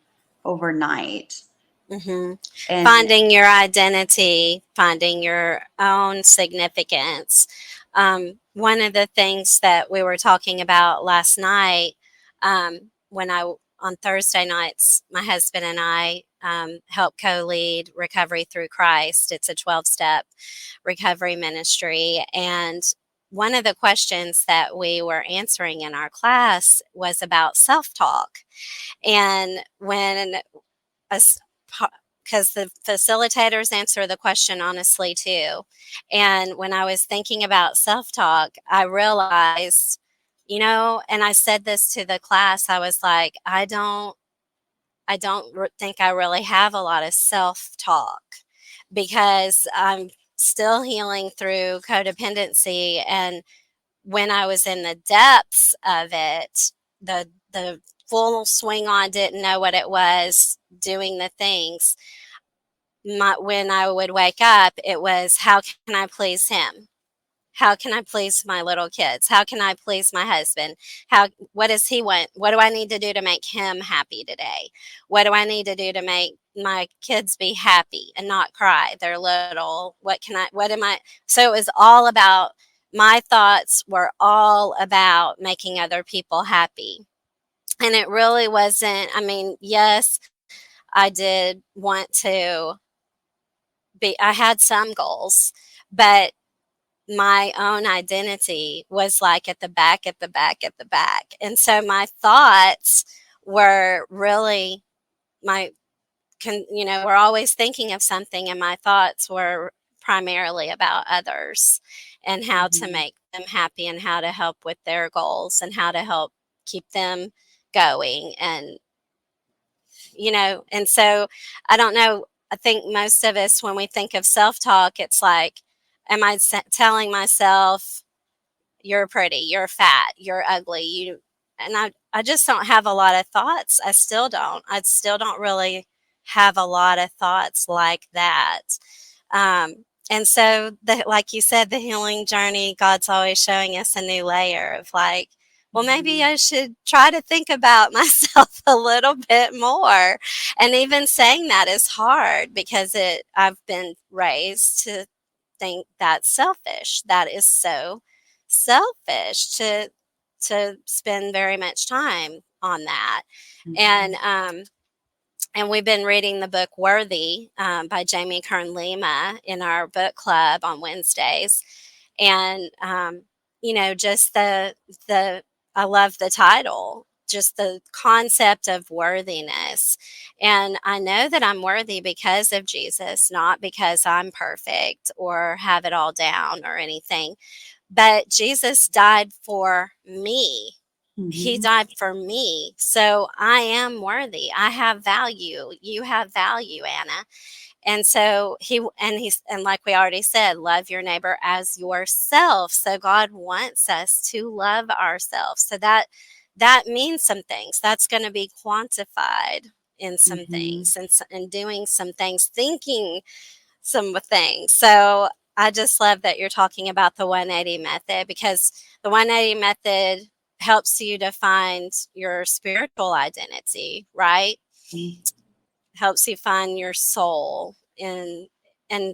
overnight. Mhm. And Finding your identity, finding your own significance. One of the things that we were talking about last night, when on Thursday nights, my husband and I help co-lead Recovery Through Christ. It's a 12-step recovery ministry, and one of the questions that we were answering in our class was about self-talk. And when a because the facilitators answer the question honestly too. And when I was thinking about self talk, I realized, and I said this to the class, I was like, I don't think I really have a lot of self talk because I'm still healing through codependency. And when I was in the depths of it, the full swing on, didn't know what it was, doing the things. When I would wake up, it was, how can I please him? How can I please my little kids? How can I please my husband? What does he want? What do I need to do to make him happy today? What do I need to do to make my kids be happy and not cry? They're little. What am I? So it was all about, my thoughts were all about making other people happy. And it really wasn't, I mean, yes, I did want to I had some goals, but my own identity was like at the back, at the back, at the back. And so my thoughts were really my, we're always thinking of something, and my thoughts were primarily about others and how to Mhm. make them happy and how to help with their goals and how to help keep them going. And so I don't know. I think most of us, when we think of self talk, it's like, am I telling myself, you're pretty, you're fat, you're ugly, and I just don't have a lot of thoughts. I still don't really have a lot of thoughts like that. And so, like you said, the healing journey, God's always showing us a new layer of like, well, maybe Mhm. I should try to think about myself a little bit more. And even saying that is hard because I've been raised to think that's selfish. That is so selfish to spend very much time on that. And Mhm. and we've been reading the book Worthy, by Jamie Kern Lima in our book club on Wednesdays. And just the I love the title, just the concept of worthiness. And I know that I'm worthy because of Jesus, not because I'm perfect or have it all down or anything. But Jesus died for me. He Mhm. died for me. So I am worthy. I have value. You have value, Anna. And so and like we already said, love your neighbor as yourself. So God wants us to love ourselves. So that means some things. That's going to be quantified in some Mhm. things, and doing some things, thinking some things. So I just love that you're talking about the 180 method, because the 180 method helps you to find your spiritual identity, right? Mhm. Helps you find your soul and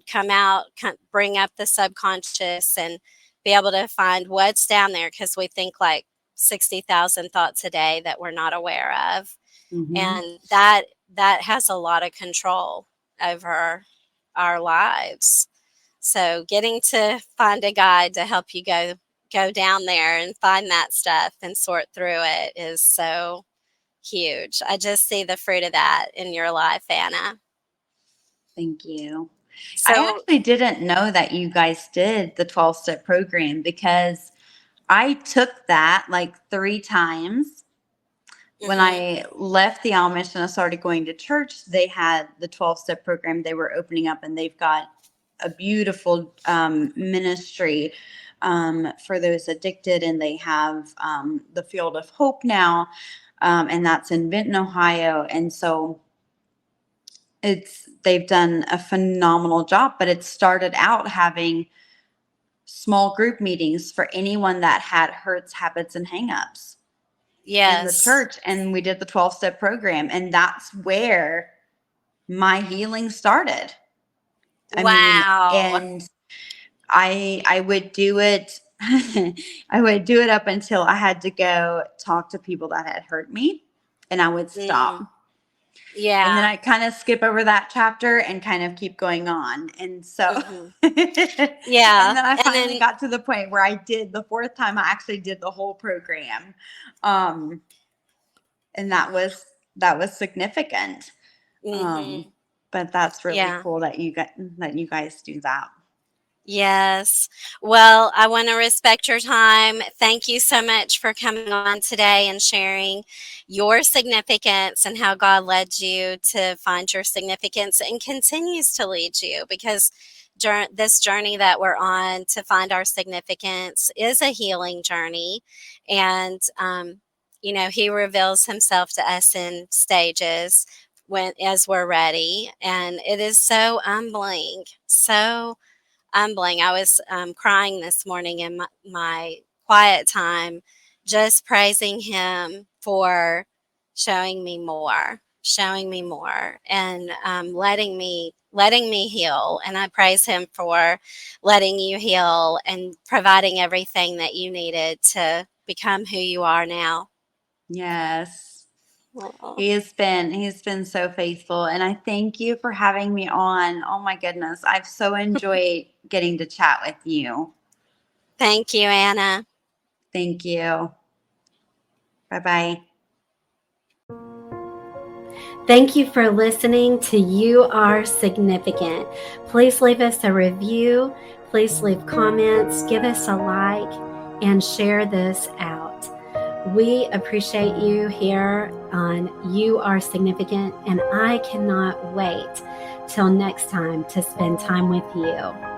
come out, bring up the subconscious and be able to find what's down there, because we think like 60,000 thoughts a day that we're not aware of. Mhm. And that has a lot of control over our lives. So getting to find a guide to help you go down there and find that stuff and sort through it is so huge. I just see the fruit of that in your life, Anna. Thank you. I So, actually didn't know that you guys did the 12-step program because I took that like 3 times. When mhm, I left the Amish and I started going to church, they had the 12-step program they were opening up, and they've got a beautiful ministry for those addicted, and they have the Field of Hope now, and that's in Benton, Ohio. And so they've done a phenomenal job, but it started out having small group meetings for anyone that had hurts, habits, and hangups in the yes. church. And we did the 12-step program, and that's where my healing started. I mean, Wow. and I would do it I would do it up until I had to go talk to people that had hurt me, and I would stop. Mm, And then yeah. I kind of skip over that chapter and kind of keep going on. And so Hmm. and Yeah. then I And finally then, got to the point where I did the fourth time I actually did the whole program. Um and that was significant. Um mhm. But that's really Yeah. cool that you guys do that. Yes. Well, I want to respect your time. Thank you so much for coming on today and sharing your significance and how God led you to find your significance and continues to lead you, because this journey that we're on to find our significance is a healing journey. And, He reveals himself to us in stages as we're ready. And it is so humbling. So humbling. I was crying this morning in my quiet time, just praising him for showing me more, and letting me heal. And I praise him for letting you heal and providing everything that you needed to become who you are now. Yes. Aw. He's been so faithful, and I thank you for having me on. Oh my goodness, I've so enjoyed getting to chat with you. Thank you, Anna. Thank you. Bye-bye. Thank you for listening to You Are Significant. Please leave us a review. Please leave comments, give us a like, and share this out. We appreciate you here on You Are Significant, and I cannot wait till next time to spend time with you.